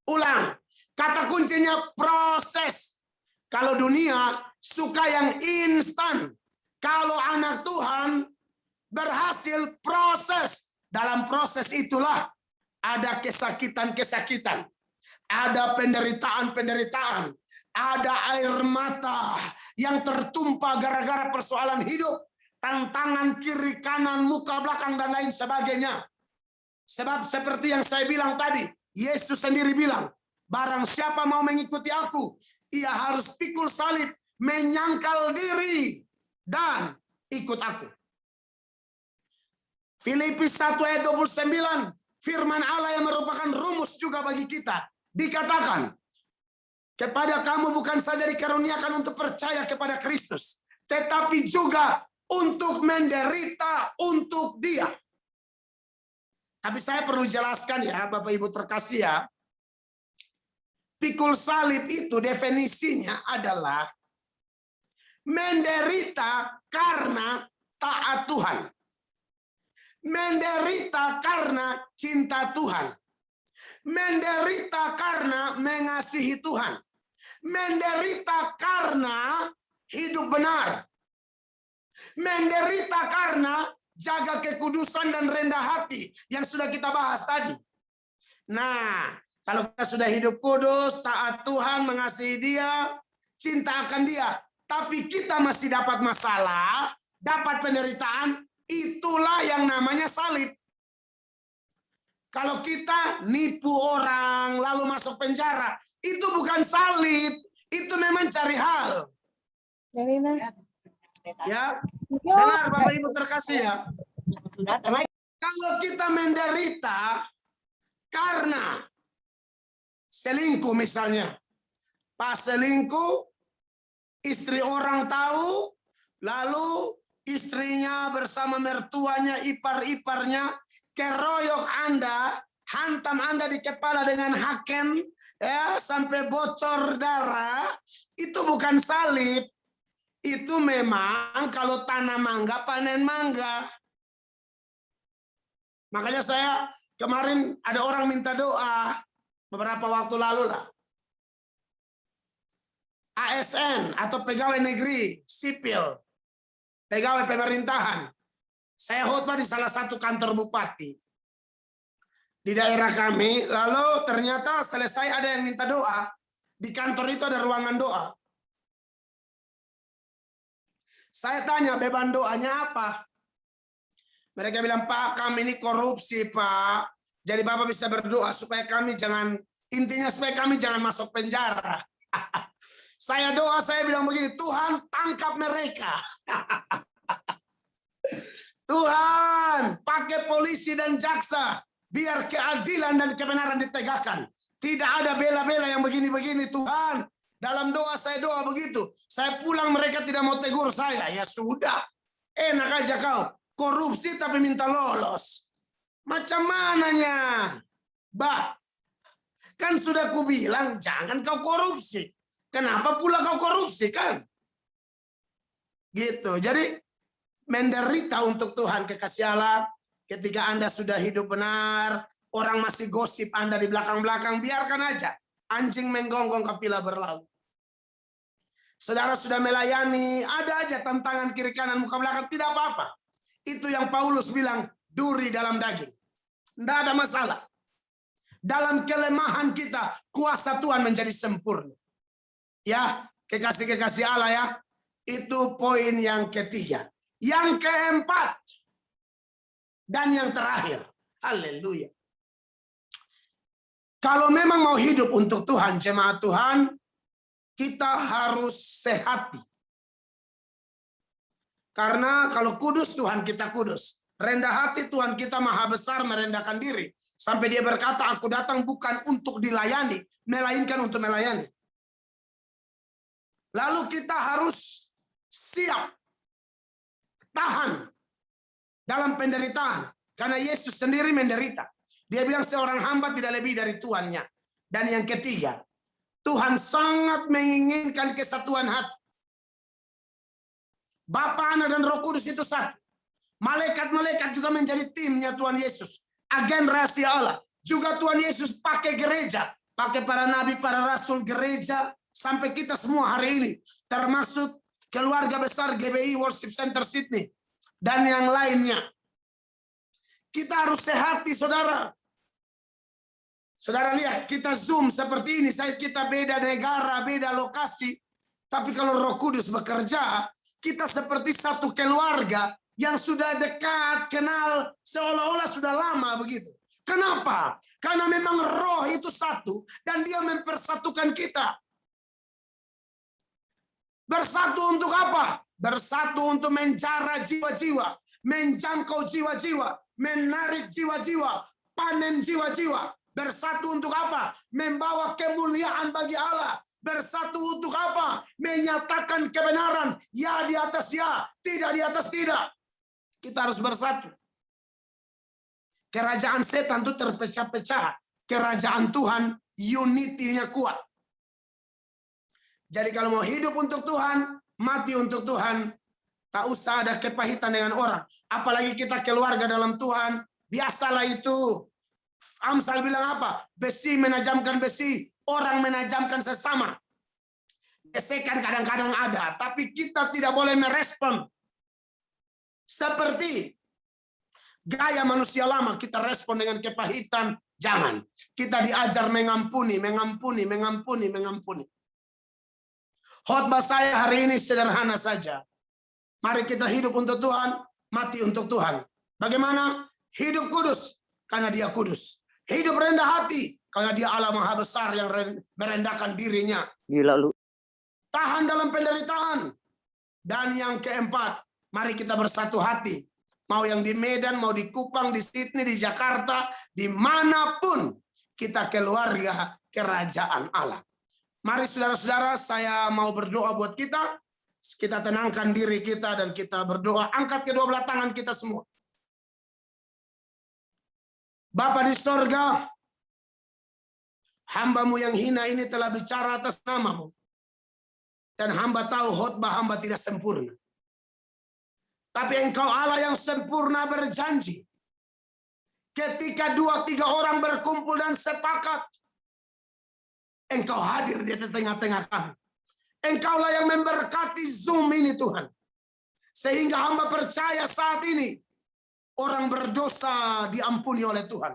Ulang, kata kuncinya proses. Kalau dunia suka yang instan, kalau anak Tuhan berhasil proses. Dalam proses itulah ada kesakitan-kesakitan, ada penderitaan-penderitaan, ada air mata yang tertumpah gara-gara persoalan hidup, tantangan kiri kanan, muka belakang dan lain sebagainya. Sebab seperti yang saya bilang tadi, Yesus sendiri bilang, barang siapa mau mengikuti aku, ia harus pikul salib, menyangkal diri, dan ikut aku. Filipi 1 ayat 29, firman Allah yang merupakan rumus juga bagi kita, dikatakan, kepada kamu bukan saja dikaruniakan untuk percaya kepada Kristus, tetapi juga untuk menderita untuk Dia. Tapi saya perlu jelaskan ya, Bapak Ibu terkasih ya, pikul salib itu definisinya adalah menderita karena taat Tuhan. Menderita karena cinta Tuhan. Menderita karena mengasihi Tuhan. Menderita karena hidup benar. Menderita karena jaga kekudusan dan rendah hati yang sudah kita bahas tadi. Nah, kalau kita sudah hidup kudus, taat Tuhan, mengasihi Dia, cinta akan Dia, tapi kita masih dapat masalah, dapat penderitaan, itulah yang namanya salib. Kalau kita nipu orang lalu masuk penjara, itu bukan salib, itu memang cari hal. Ya, dengar Bapak Ibu terkasih ya. Kalau kita menderita karena selingkuh misalnya, pas selingkuh, istri orang tahu, lalu istrinya bersama mertuanya, ipar-iparnya, keroyok Anda, hantam Anda di kepala dengan haken, ya, sampai bocor darah, itu bukan salib. Itu memang kalau tanam mangga, panen mangga. Makanya saya kemarin ada orang minta doa, beberapa waktu lalu lah. ASN atau pegawai negeri, sipil, pegawai pemerintahan. Saya khotbah di salah satu kantor bupati di daerah kami. Lalu ternyata selesai ada yang minta doa. Di kantor itu ada ruangan doa. Saya tanya, beban doanya apa? Mereka bilang, Pak, kami ini korupsi, Pak. Jadi Bapak bisa berdoa supaya kami jangan, intinya supaya kami jangan masuk penjara. Saya doa, saya bilang begini, Tuhan tangkap mereka. Tuhan pakai polisi dan jaksa, biar keadilan dan kebenaran ditegakkan. Tidak ada bela-bela yang begini-begini, Tuhan. Dalam doa saya doa begitu. Saya pulang mereka tidak mau tegur saya. Ya sudah, enak aja kau. Korupsi tapi minta lolos. Macam mananya? Bah, kan sudah kubilang jangan kau korupsi. Kenapa pula kau korupsi kan? Gitu. Jadi menderita untuk Tuhan, kekasih Allah. Ketika Anda sudah hidup benar, orang masih gosip Anda di belakang-belakang, biarkan aja. Anjing menggonggong kafilah berlalu. Saudara sudah melayani, ada aja tantangan kiri kanan muka belakang, tidak apa-apa. Itu yang Paulus bilang, duri dalam daging. Tidak ada masalah. Dalam kelemahan kita, kuasa Tuhan menjadi sempurna. Ya, kekasih-kekasih Allah ya. Itu poin yang ketiga. Yang keempat. Dan yang terakhir. Haleluya. Kalau memang mau hidup untuk Tuhan, jemaat Tuhan, kita harus sehati. Karena kalau kudus Tuhan kita kudus. Rendah hati Tuhan kita maha besar merendahkan diri. Sampai dia berkata, aku datang bukan untuk dilayani, melainkan untuk melayani. Lalu kita harus siap. Tahan. Dalam penderitaan. Karena Yesus sendiri menderita. Dia bilang seorang hamba tidak lebih dari tuannya. Dan yang ketiga, Tuhan sangat menginginkan kesatuan hati. Bapa, Anak, dan Roh Kudus itu satu. Malaikat-malaikat juga menjadi timnya Tuhan Yesus. Agen rahasia Allah. Juga Tuhan Yesus pakai gereja. Pakai para nabi, para rasul gereja. Sampai kita semua hari ini. Termasuk keluarga besar GBI Worship Center Sydney. Dan yang lainnya. Kita harus sehati, saudara. Saudara lihat, kita Zoom seperti ini. Kita beda negara, beda lokasi. Tapi kalau Roh Kudus bekerja, kita seperti satu keluarga yang sudah dekat, kenal, seolah-olah sudah lama begitu. Kenapa? Karena memang roh itu satu dan dia mempersatukan kita. Bersatu untuk apa? Bersatu untuk menjara jiwa-jiwa, menjangkau jiwa-jiwa, menarik jiwa-jiwa, panen jiwa-jiwa. Bersatu untuk apa? Membawa kemuliaan bagi Allah. Bersatu untuk apa? Menyatakan kebenaran. Ya di atas ya, tidak di atas tidak. Kita harus bersatu. Kerajaan setan itu terpecah-pecah. Kerajaan Tuhan unity-nya kuat. Jadi kalau mau hidup untuk Tuhan, mati untuk Tuhan, tak usah ada kepahitan dengan orang. Apalagi kita keluarga dalam Tuhan, biasalah itu. Amsal bilang apa? Besi menajamkan besi, orang menajamkan sesama. Gesekan kadang-kadang ada, tapi kita tidak boleh merespon. Seperti gaya manusia lama, kita respon dengan kepahitan. Jangan. Kita diajar mengampuni, mengampuni, mengampuni, mengampuni. Khotbah saya hari ini sederhana saja. Mari kita hidup untuk Tuhan, mati untuk Tuhan. Bagaimana? Hidup kudus, karena dia kudus. Hidup rendah hati, karena dia Allah Maha Besar yang merendahkan dirinya. Gila lu. Tahan dalam penderitaan. Dan yang keempat, mari kita bersatu hati. Mau yang di Medan, mau di Kupang, di Sydney, di Jakarta, dimanapun kita keluarga kerajaan Allah. Mari saudara-saudara, saya mau berdoa buat kita. Kita tenangkan diri kita dan kita berdoa. Angkat kedua belah tangan kita semua. Bapa di sorga, hamba-Mu yang hina ini telah bicara atas nama-Mu. Dan hamba tahu khotbah hamba tidak sempurna. Tapi Engkau Allah yang sempurna berjanji. Ketika 2-3 orang berkumpul dan sepakat, Engkau hadir di tengah-tengah kami. Engkaulah yang memberkati Zoom ini Tuhan. Sehingga hamba percaya saat ini, orang berdosa diampuni oleh Tuhan.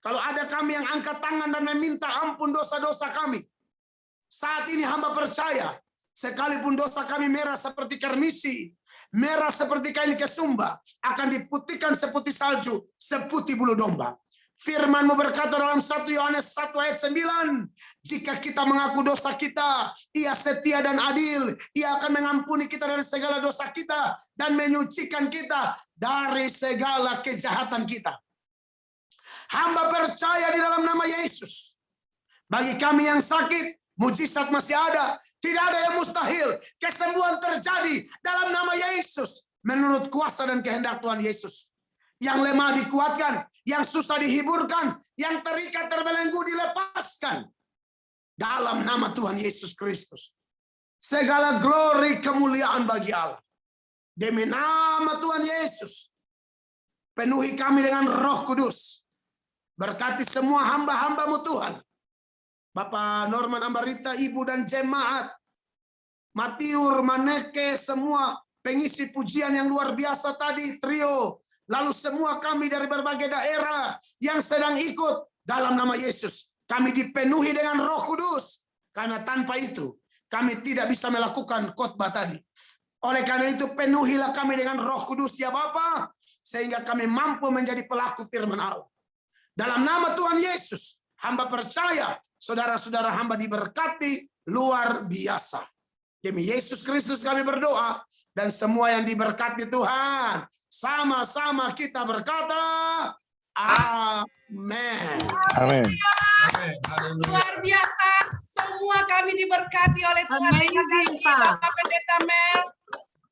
Kalau ada kami yang angkat tangan dan meminta ampun dosa-dosa kami, saat ini hamba percaya, sekalipun dosa kami merah seperti karmisi, merah seperti kain kesumba, akan diputihkan seputih salju, seputih bulu domba. Firman-Mu berkata dalam 1 Yohanes 1 ayat 9, jika kita mengaku dosa kita, Ia setia dan adil, Ia akan mengampuni kita dari segala dosa kita dan menyucikan kita dari segala kejahatan kita. Hamba percaya di dalam nama Yesus. Bagi kami yang sakit, mujizat masih ada. Tidak ada yang mustahil. Kesembuhan terjadi dalam nama Yesus. Menurut kuasa dan kehendak Tuhan Yesus. Yang lemah dikuatkan. Yang susah dihiburkan. Yang terikat terbelenggu dilepaskan. Dalam nama Tuhan Yesus Kristus. Segala glory kemuliaan bagi Allah. Demi nama Tuhan Yesus. Penuhi kami dengan Roh Kudus. Berkati semua hamba-hamba-Mu Tuhan. Bapak Norman Ambarita, Ibu dan jemaat, Matiur, Maneke, semua pengisi pujian yang luar biasa tadi, trio, lalu semua kami dari berbagai daerah yang sedang ikut dalam nama Yesus. Kami dipenuhi dengan Roh Kudus, karena tanpa itu kami tidak bisa melakukan khotbah tadi. Oleh karena itu penuhilah kami dengan Roh Kudus ya Bapa, sehingga kami mampu menjadi pelaku firman Allah. Dalam nama Tuhan Yesus, hamba percaya saudara-saudara hamba diberkati luar biasa. Demi Yesus Kristus kami berdoa, dan semua yang diberkati Tuhan, sama-sama kita berkata, amin. Amin. Luar biasa, semua kami diberkati oleh Tuhan. Bapak Pendeta Mel,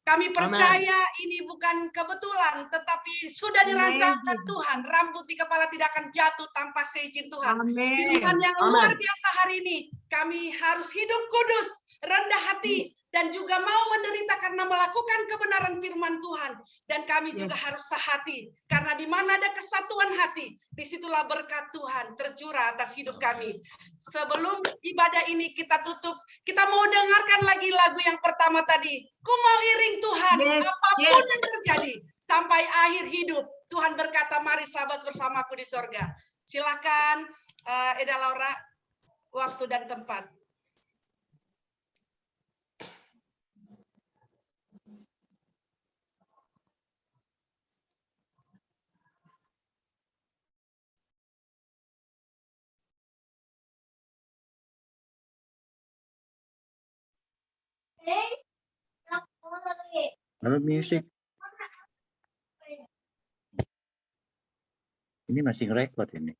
kami percaya ini bukan kebetulan, tetapi sudah dirancangkan Tuhan. Rambut di kepala tidak akan jatuh tanpa seizin Tuhan. Pilihan yang luar biasa hari ini, kami harus hidup kudus, rendah hati, dan juga mau menderita karena melakukan kebenaran firman Tuhan. Dan kami juga harus sehati, karena di mana ada kesatuan hati, disitulah berkat Tuhan tercurah atas hidup kami. Sebelum ibadah ini kita tutup, kita mau dengarkan lagi lagu yang pertama tadi. Ku mau iring Tuhan, apapun yang terjadi, sampai akhir hidup. Tuhan berkata, mari sahabat bersamaku di sorga. Silakan Eda Laura, waktu dan tempat. Halo music. Ini masih nge-record ini.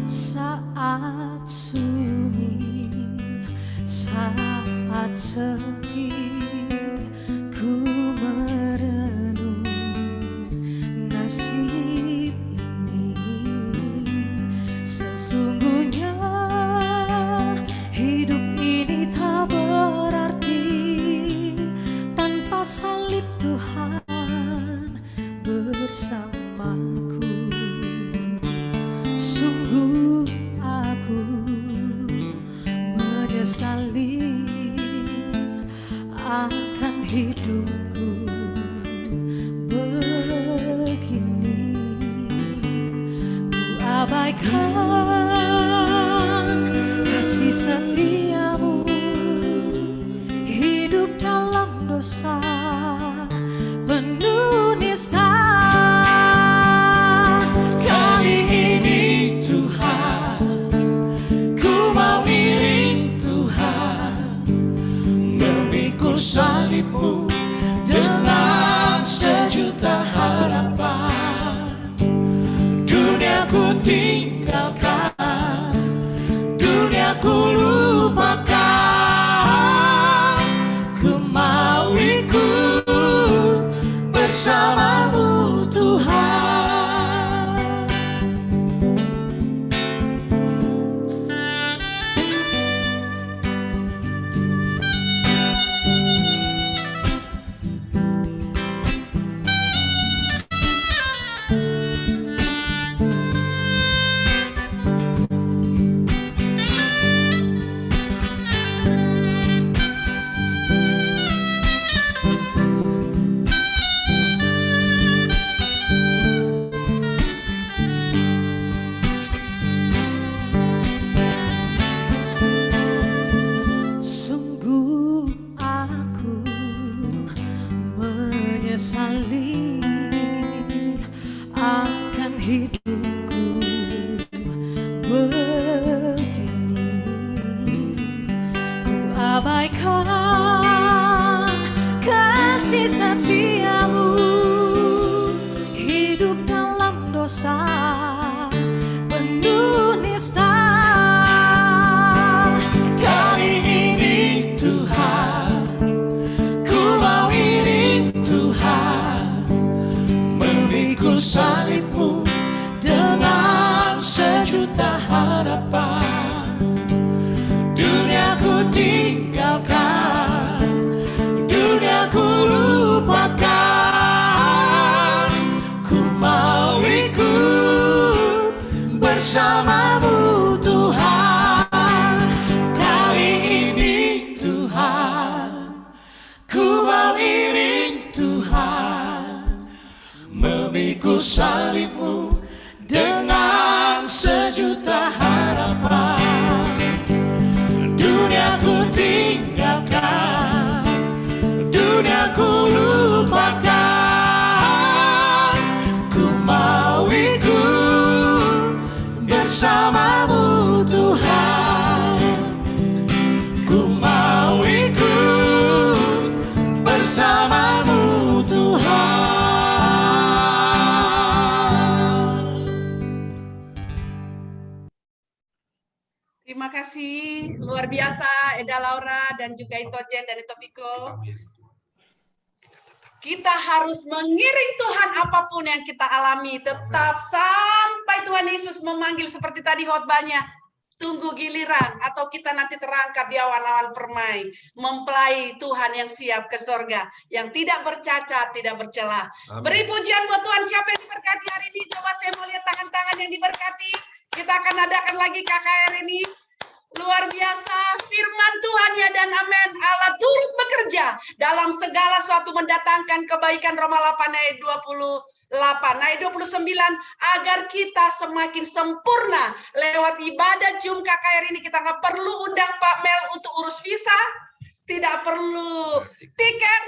Saat sunyi, saat sepi, ku merenung nasib ini. Sesungguhnya hidup ini tak berarti tanpa salib Tuhan bersamaku. Sungguh aku menyesali akan hidupku begini. Ku abaikan kasih setiamu, hidup dalam dosa penuh nista. Salibmu dengan sejuta harapan, dunia ku tinggalkan, dunia ku lupakan. hidupku begini, ku abaikan kasih setiamu, hidup dalam dosa penuh nista. Kali ini Tuhan, ku mau iring Tuhan, memikul salibmu dengan sejuta harapan. Dunia ku tinggalkan, dunia ku lupakan, ku mau ikut bersamamu Tuhan. Kali ini Tuhan, ku mau iring Tuhan, memikul salibmu dengan sejuta harapan. Dunia ku tinggalkan, dunia ku lupakan, ku mau ikut bersamamu Tuhan, ku mau ikut bersamamu Tuhan. Terima kasih, luar biasa Eda Laura dan juga Itojen dan Itofiko. Kita harus mengiring Tuhan apapun yang kita alami, tetap sampai Tuhan Yesus memanggil seperti tadi khotbahnya. Tunggu giliran atau kita nanti terangkat di awan-awan permai, mempelai Tuhan yang siap ke sorga, yang tidak bercacat, tidak bercela. Beri pujian buat Tuhan. Siapa yang diberkati hari ini? Coba saya mau lihat tangan-tangan yang diberkati. Kita akan adakan lagi KKR ini. Luar biasa, firman Tuhan ya dan amin. Allah turut bekerja dalam segala sesuatu mendatangkan kebaikan. Roma 8 ayat 28, ayat 29, agar kita semakin sempurna lewat ibadah Jum KKR ini. Kita nggak perlu undang Pak Mel untuk urus visa, tidak perlu tiket.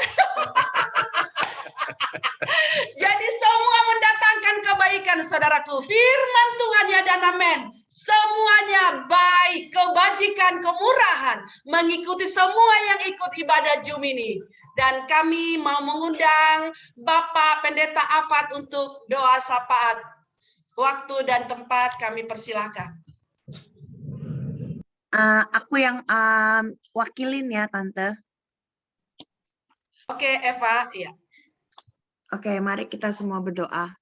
Jadi semua mendatangkan kebaikan, saudaraku. Firman Tuhan ya dan amin. Semuanya baik, kebajikan, kemurahan, mengikuti semua yang ikut ibadah Jum ini. Dan kami mau mengundang Bapak Pendeta Afat untuk doa syafaat. Waktu dan tempat kami persilahkan. Aku yang wakilin ya, Tante. Oke, Eva, ya. Oke, mari kita semua berdoa.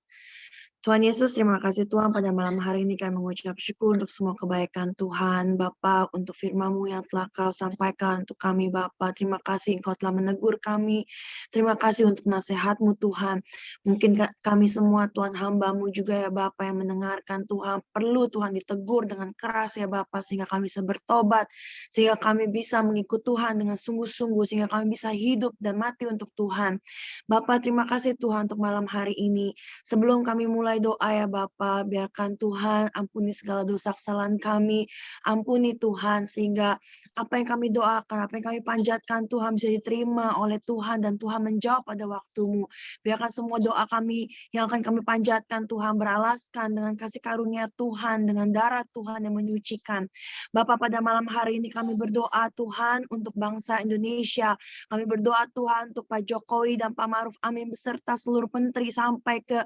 Tuhan Yesus, terima kasih Tuhan pada malam hari ini kami mengucap syukur untuk semua kebaikan Tuhan. Bapa, untuk firman-Mu yang telah Kau sampaikan untuk kami Bapa. Terima kasih Engkau telah menegur kami. Terima kasih untuk nasihat-Mu Tuhan. Mungkin kami semua Tuhan hamba-Mu juga ya Bapa yang mendengarkan Tuhan. Perlu Tuhan ditegur dengan keras ya Bapa sehingga kami bisa bertobat. Sehingga kami bisa mengikut Tuhan dengan sungguh-sungguh. Sehingga kami bisa hidup dan mati untuk Tuhan. Bapa, terima kasih Tuhan untuk malam hari ini. Sebelum kami mulai doa ya Bapa, biarkan Tuhan ampuni segala dosa kesalahan kami, ampuni Tuhan sehingga apa yang kami doakan, apa yang kami panjatkan Tuhan bisa diterima oleh Tuhan dan Tuhan menjawab pada waktu-Mu. Biarkan semua doa kami yang akan kami panjatkan Tuhan beralaskan dengan kasih karunia Tuhan, dengan darah Tuhan yang menyucikan. Bapa, pada malam hari ini kami berdoa Tuhan untuk bangsa Indonesia. Kami berdoa Tuhan untuk Pak Jokowi dan Pak Maruf Amin beserta seluruh menteri sampai ke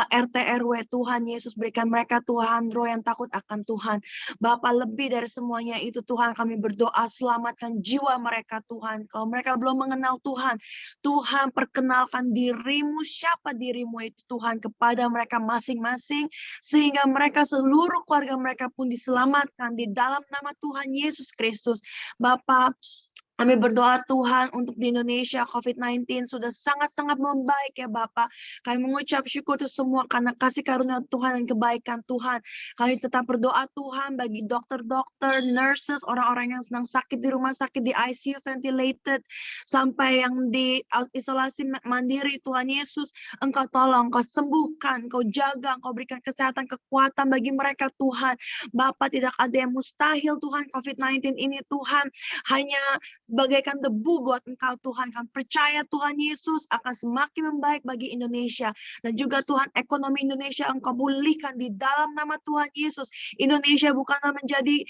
RT RW. Tuhan Yesus, berikan mereka Tuhan roh yang takut akan Tuhan. Bapa, lebih dari semuanya itu Tuhan kami berdoa selamatkan jiwa mereka Tuhan. Kalau mereka belum mengenal Tuhan, Tuhan perkenalkan dirimu, siapa dirimu itu Tuhan kepada mereka masing-masing sehingga mereka seluruh keluarga mereka pun diselamatkan di dalam nama Tuhan Yesus Kristus. Bapa, kami berdoa Tuhan untuk di Indonesia COVID-19 sudah sangat-sangat membaik ya Bapak. Kami mengucap syukur untuk semua karena kasih karunia Tuhan dan kebaikan Tuhan. Kami tetap berdoa Tuhan bagi dokter-dokter, nurses, orang-orang yang sedang sakit di rumah sakit, di ICU, ventilated, sampai yang di isolasi mandiri. Tuhan Yesus, Engkau tolong, Engkau sembuhkan, Engkau jaga, Engkau berikan kesehatan, kekuatan bagi mereka Tuhan. Bapak, tidak ada yang mustahil Tuhan COVID-19 ini Tuhan. Hanya bagaikan debu buat Engkau Tuhan. Kami percaya Tuhan Yesus akan semakin membaik bagi Indonesia. Dan juga Tuhan, ekonomi Indonesia Engkau pulihkan di dalam nama Tuhan Yesus. Indonesia bukanlah menjadi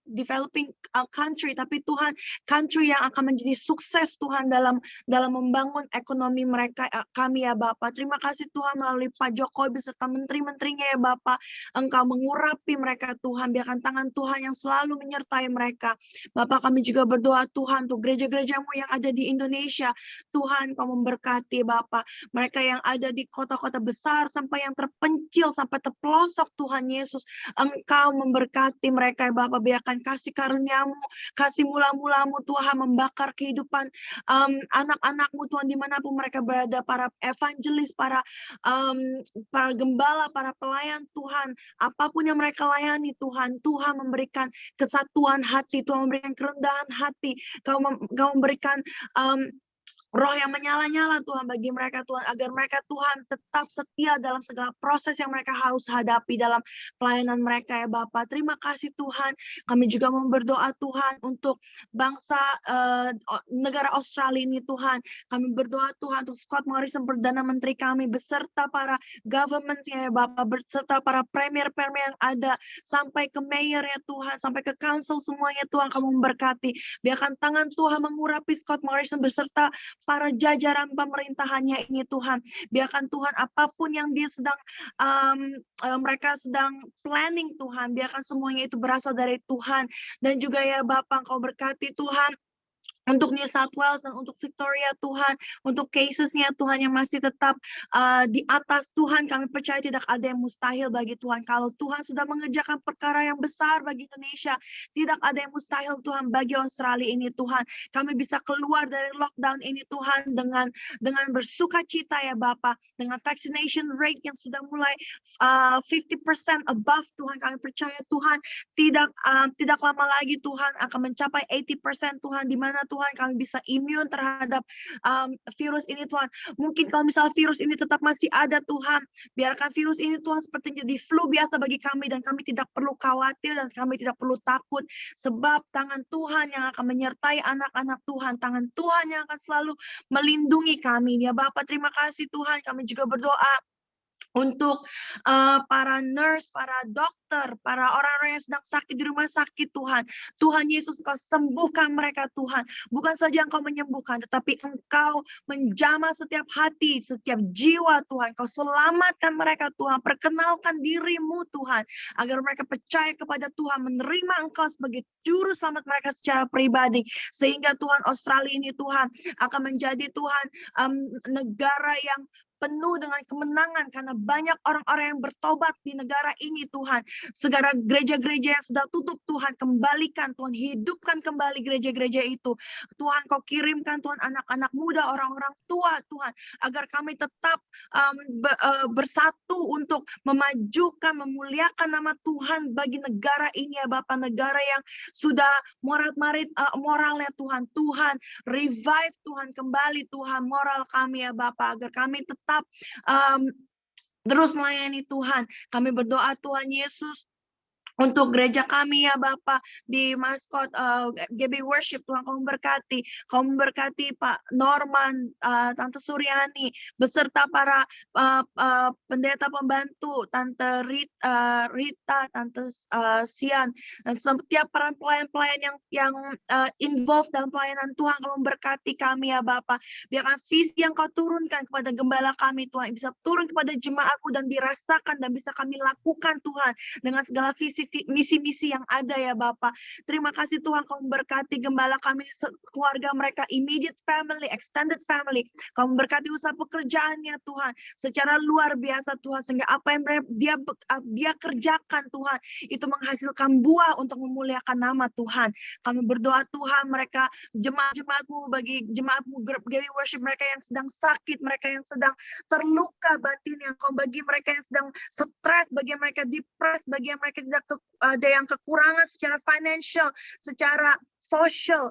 developing country, tapi Tuhan, country yang akan menjadi sukses Tuhan dalam membangun ekonomi mereka, kami ya Bapak. Terima kasih Tuhan, melalui Pak Jokowi beserta menteri-menterinya ya Bapak, Engkau mengurapi mereka Tuhan, biarkan tangan Tuhan yang selalu menyertai mereka. Bapak, kami juga berdoa Tuhan untuk gereja-gerejamu yang ada di Indonesia. Tuhan, Kau memberkati Bapak, mereka yang ada di kota-kota besar sampai yang terpencil, sampai terpelosok Tuhan Yesus. Engkau memberkati mereka ya Bapak, biarkan kasih karuniamu, kasih mula-mulamu Tuhan membakar kehidupan anak-anakmu Tuhan dimanapun mereka berada, para evangelis, para gembala, para pelayan Tuhan, apapun yang mereka layani Tuhan, Tuhan memberikan kesatuan hati, Tuhan memberikan kerendahan hati, Kau memberikan roh yang menyala-nyala Tuhan bagi mereka Tuhan, agar mereka Tuhan tetap setia dalam segala proses yang mereka harus hadapi dalam pelayanan mereka ya Bapak. Terima kasih Tuhan. Kami juga mau berdoa Tuhan untuk bangsa negara Australia ini Tuhan. Kami berdoa Tuhan untuk Scott Morrison Perdana Menteri kami beserta para government ya Bapak, beserta para premier-premier yang ada sampai ke mayor ya Tuhan, sampai ke council semuanya Tuhan, Kamu memberkati. Biarkan tangan Tuhan mengurapi Scott Morrison beserta para jajaran pemerintahannya ini Tuhan. Biarkan Tuhan apapun yang dia sedang mereka sedang planning Tuhan, biarkan semuanya itu berasal dari Tuhan. Dan juga ya Bapak, Kau berkati Tuhan untuk New South Wales dan untuk Victoria Tuhan, untuk casesnya Tuhan yang masih tetap di atas Tuhan, kami percaya tidak ada yang mustahil bagi Tuhan. Kalau Tuhan sudah mengerjakan perkara yang besar bagi Indonesia, tidak ada yang mustahil Tuhan bagi Australia ini Tuhan. Kami bisa keluar dari lockdown ini Tuhan dengan bersuka cita ya Bapak, dengan vaccination rate yang sudah mulai 50% above Tuhan. Kami percaya Tuhan tidak lama lagi Tuhan akan mencapai 80% Tuhan, di mana Tuhan kami bisa imun terhadap virus ini Tuhan. Mungkin kalau misalnya virus ini tetap masih ada Tuhan, biarkan virus ini Tuhan seperti jadi flu biasa bagi kami, dan kami tidak perlu khawatir dan kami tidak perlu takut, sebab tangan Tuhan yang akan menyertai anak-anak Tuhan, tangan Tuhan yang akan selalu melindungi kami ya Bapak. Terima kasih Tuhan. Kami juga berdoa untuk para nurse, para dokter, para orang-orang yang sedang sakit di rumah sakit Tuhan. Tuhan Yesus, Engkau sembuhkan mereka Tuhan. Bukan saja Engkau menyembuhkan, tetapi Engkau menjamah setiap hati, setiap jiwa Tuhan. Engkau selamatkan mereka Tuhan. Perkenalkan diri-Mu Tuhan, agar mereka percaya kepada Tuhan, menerima Engkau sebagai juru selamat mereka secara pribadi. Sehingga Tuhan, Australia ini Tuhan akan menjadi Tuhan negara yang penuh dengan kemenangan, karena banyak orang-orang yang bertobat di negara ini Tuhan. Segala gereja-gereja yang sudah tutup Tuhan, kembalikan Tuhan, hidupkan kembali gereja-gereja itu. Tuhan, Kau kirimkan Tuhan anak-anak muda, orang-orang tua Tuhan, agar kami tetap bersatu untuk memajukan, memuliakan nama Tuhan bagi negara ini ya Bapak, negara yang sudah moralnya Tuhan. Tuhan, revive Tuhan, kembali Tuhan moral kami ya Bapak, agar kami tetap terus melayani Tuhan. Kami berdoa Tuhan Yesus untuk gereja kami ya Bapak di Mascot GB Worship. Tuhan, Kau memberkati Pak Norman, Tante Suryani, beserta para pendeta pembantu, Tante Rita, Tante Sian, dan setiap para pelayan-pelayan yang involved dalam pelayanan Tuhan. Kau memberkati kami ya Bapak. Biarkan visi yang Kau turunkan kepada gembala kami Tuhan bisa turun kepada jemaatku dan dirasakan dan bisa kami lakukan Tuhan dengan segala misi-misi yang ada ya Bapak. Terima kasih Tuhan, Kau memberkati gembala kami, keluarga mereka, immediate family, extended family. Kau memberkati usaha pekerjaannya Tuhan secara luar biasa Tuhan, sehingga apa yang dia kerjakan Tuhan itu menghasilkan buah untuk memuliakan nama Tuhan. Kami berdoa Tuhan, mereka jemaat-jemaatmu, bagi jemaatmu Gaby Worship, mereka yang sedang sakit, mereka yang sedang terluka batin, yang Kau bagi mereka yang sedang stres, bagi mereka depres, bagi mereka tidak ada yang kekurangan secara financial, secara social,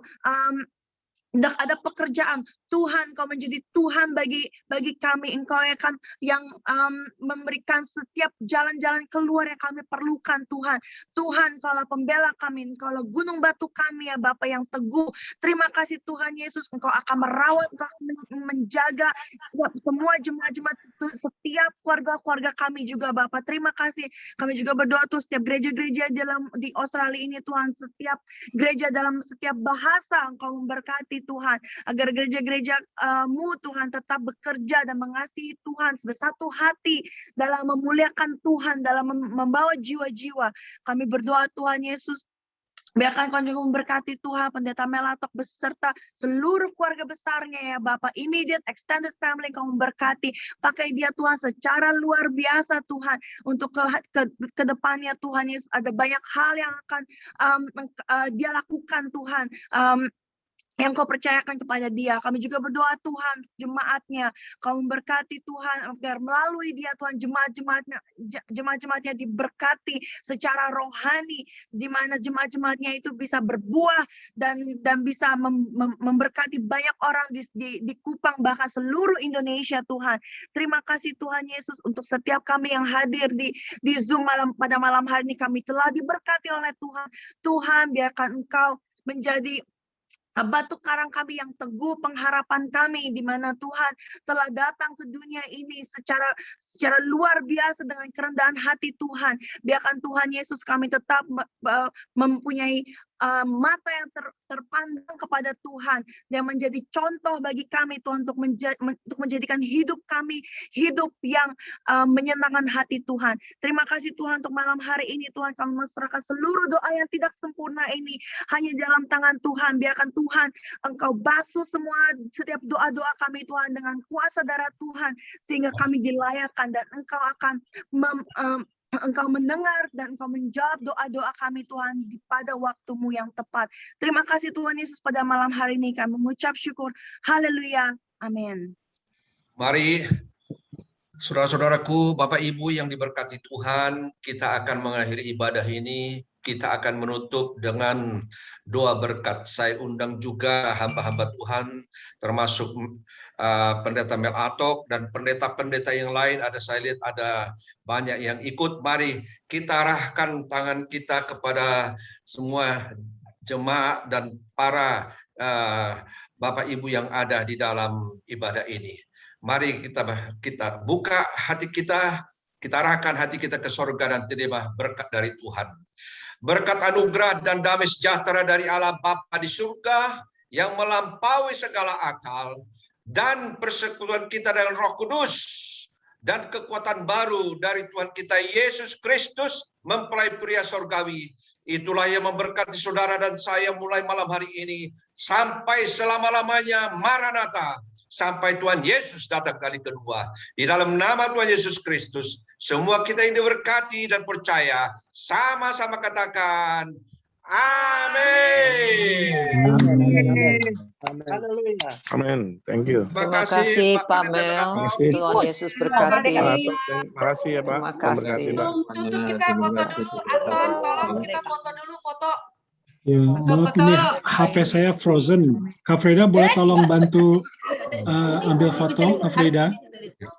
Tidak ada pekerjaan, Tuhan Kau menjadi Tuhan bagi kami. Engkau yang memberikan setiap jalan-jalan keluar yang kami perlukan, Tuhan. Tuhan, Kaulah pembela kami, Kaulah gunung batu kami ya Bapa yang teguh. Terima kasih Tuhan Yesus, Engkau akan merawat, Engkau akan menjaga semua jemaat-jemaat, setiap keluarga-keluarga kami juga Bapa. Terima kasih. Kami juga berdoa tuh setiap gereja-gereja di Australia ini Tuhan, setiap gereja dalam setiap bahasa Engkau memberkati Tuhan, agar gereja-gereja-Mu Tuhan tetap bekerja dan mengasihi Tuhan bersatu hati dalam memuliakan Tuhan, dalam membawa jiwa-jiwa. Kami berdoa Tuhan Yesus, biarkan Kau juga memberkati Tuhan Pendeta Melatok beserta seluruh keluarga besarnya ya Bapak, immediate extended family Kau memberkati, pakai dia Tuhan secara luar biasa Tuhan, untuk ke depannya Tuhan Yesus, ada banyak hal yang akan dia lakukan Tuhan, yang Kau percayakan kepada dia. Kami juga berdoa Tuhan jemaatnya, Kau memberkati Tuhan agar melalui dia Tuhan jemaat-jemaatnya diberkati secara rohani, di mana jemaat-jemaatnya itu bisa berbuah dan bisa memberkati banyak orang di Kupang, bahkan seluruh Indonesia Tuhan. Terima kasih Tuhan Yesus untuk setiap kami yang hadir di Zoom pada malam hari ini, kami telah diberkati oleh Tuhan. Tuhan, biarkan Engkau menjadi batu karang kami yang teguh, pengharapan kami, di mana Tuhan telah datang ke dunia ini secara luar biasa dengan kerendahan hati Tuhan. Biarkan Tuhan Yesus kami tetap mempunyai mata yang terpandang kepada Tuhan, yang menjadi contoh bagi kami Tuhan, untuk menjadikan hidup kami hidup yang menyenangkan hati Tuhan. Terima kasih Tuhan untuk malam hari ini Tuhan, kami menserahkan seluruh doa yang tidak sempurna ini hanya dalam tangan Tuhan. Biarkan Tuhan Engkau basuh setiap doa-doa kami Tuhan dengan kuasa darah Tuhan, sehingga kami dilayakkan dan Engkau akan Engkau mendengar dan Engkau menjawab doa-doa kami Tuhan pada waktu-Mu yang tepat. Terima kasih Tuhan Yesus, pada malam hari ini kami mengucap syukur. Haleluya. Amin. Mari saudara-saudaraku, Bapak Ibu yang diberkati Tuhan, kita akan mengakhiri ibadah ini. Kita akan menutup dengan doa berkat. Saya undang juga hamba-hamba Tuhan, termasuk Pendeta Melatok dan pendeta-pendeta yang lain. Saya lihat ada banyak yang ikut. Mari kita arahkan tangan kita kepada semua jemaat dan para Bapak Ibu yang ada di dalam ibadah ini. Mari kita buka hati kita arahkan hati kita ke surga dan terima berkat dari Tuhan. Berkat anugerah dan damai sejahtera dari Allah Bapa di surga yang melampaui segala akal, dan persekutuan kita dengan Roh Kudus dan kekuatan baru dari Tuhan kita Yesus Kristus mempelai pria surgawi, itulah yang memberkati saudara dan saya mulai malam hari ini sampai selama-lamanya. Maranatha, sampai Tuhan Yesus datang kali kedua. Di dalam nama Tuhan Yesus Kristus, semua kita yang diberkati dan percaya, sama-sama katakan amin. Amin. Thank you. Terima kasih Pak Mel. Tuhan Yesus berkati. Terima kasih ya Pak. Terima kasih. Tutup kita foto dulu, Anton. Tolong kita foto dulu, foto. Ya, maaf ini HP saya frozen. Kak Frida boleh tolong bantu ambil foto, Kak Frida?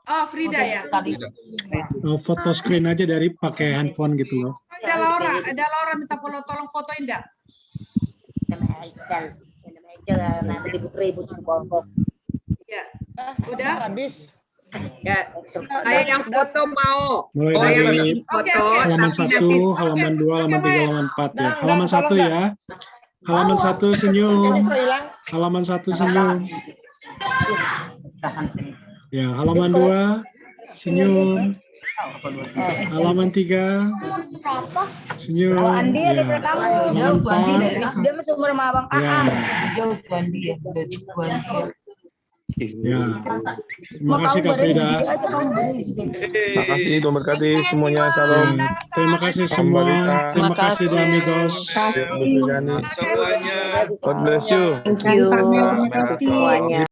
Oh, Frida ya. Foto screen aja dari pakai handphone gitu loh. Ada Laura minta tolong fotoin enggak? Ya. Udah habis. Ya, saya yang foto mau. Mulai dari Oke. halaman 1, halaman 2, halaman 3, halaman 4 ya. Halaman 1 ya. Halaman 1 senyum. Halaman 1 senyum. Ya, halaman 2 senyum. Halaman 3 senyum. Ya. Halaman 4. Dia masuk rumah Abang Ya. Ya. Terima kasih Kak Frida. Terima kasih, Tuhan berkati semuanya. Salam. Terima kasih semua. Terima kasih amigos. Semuanya. God bless you. Thank you semuanya.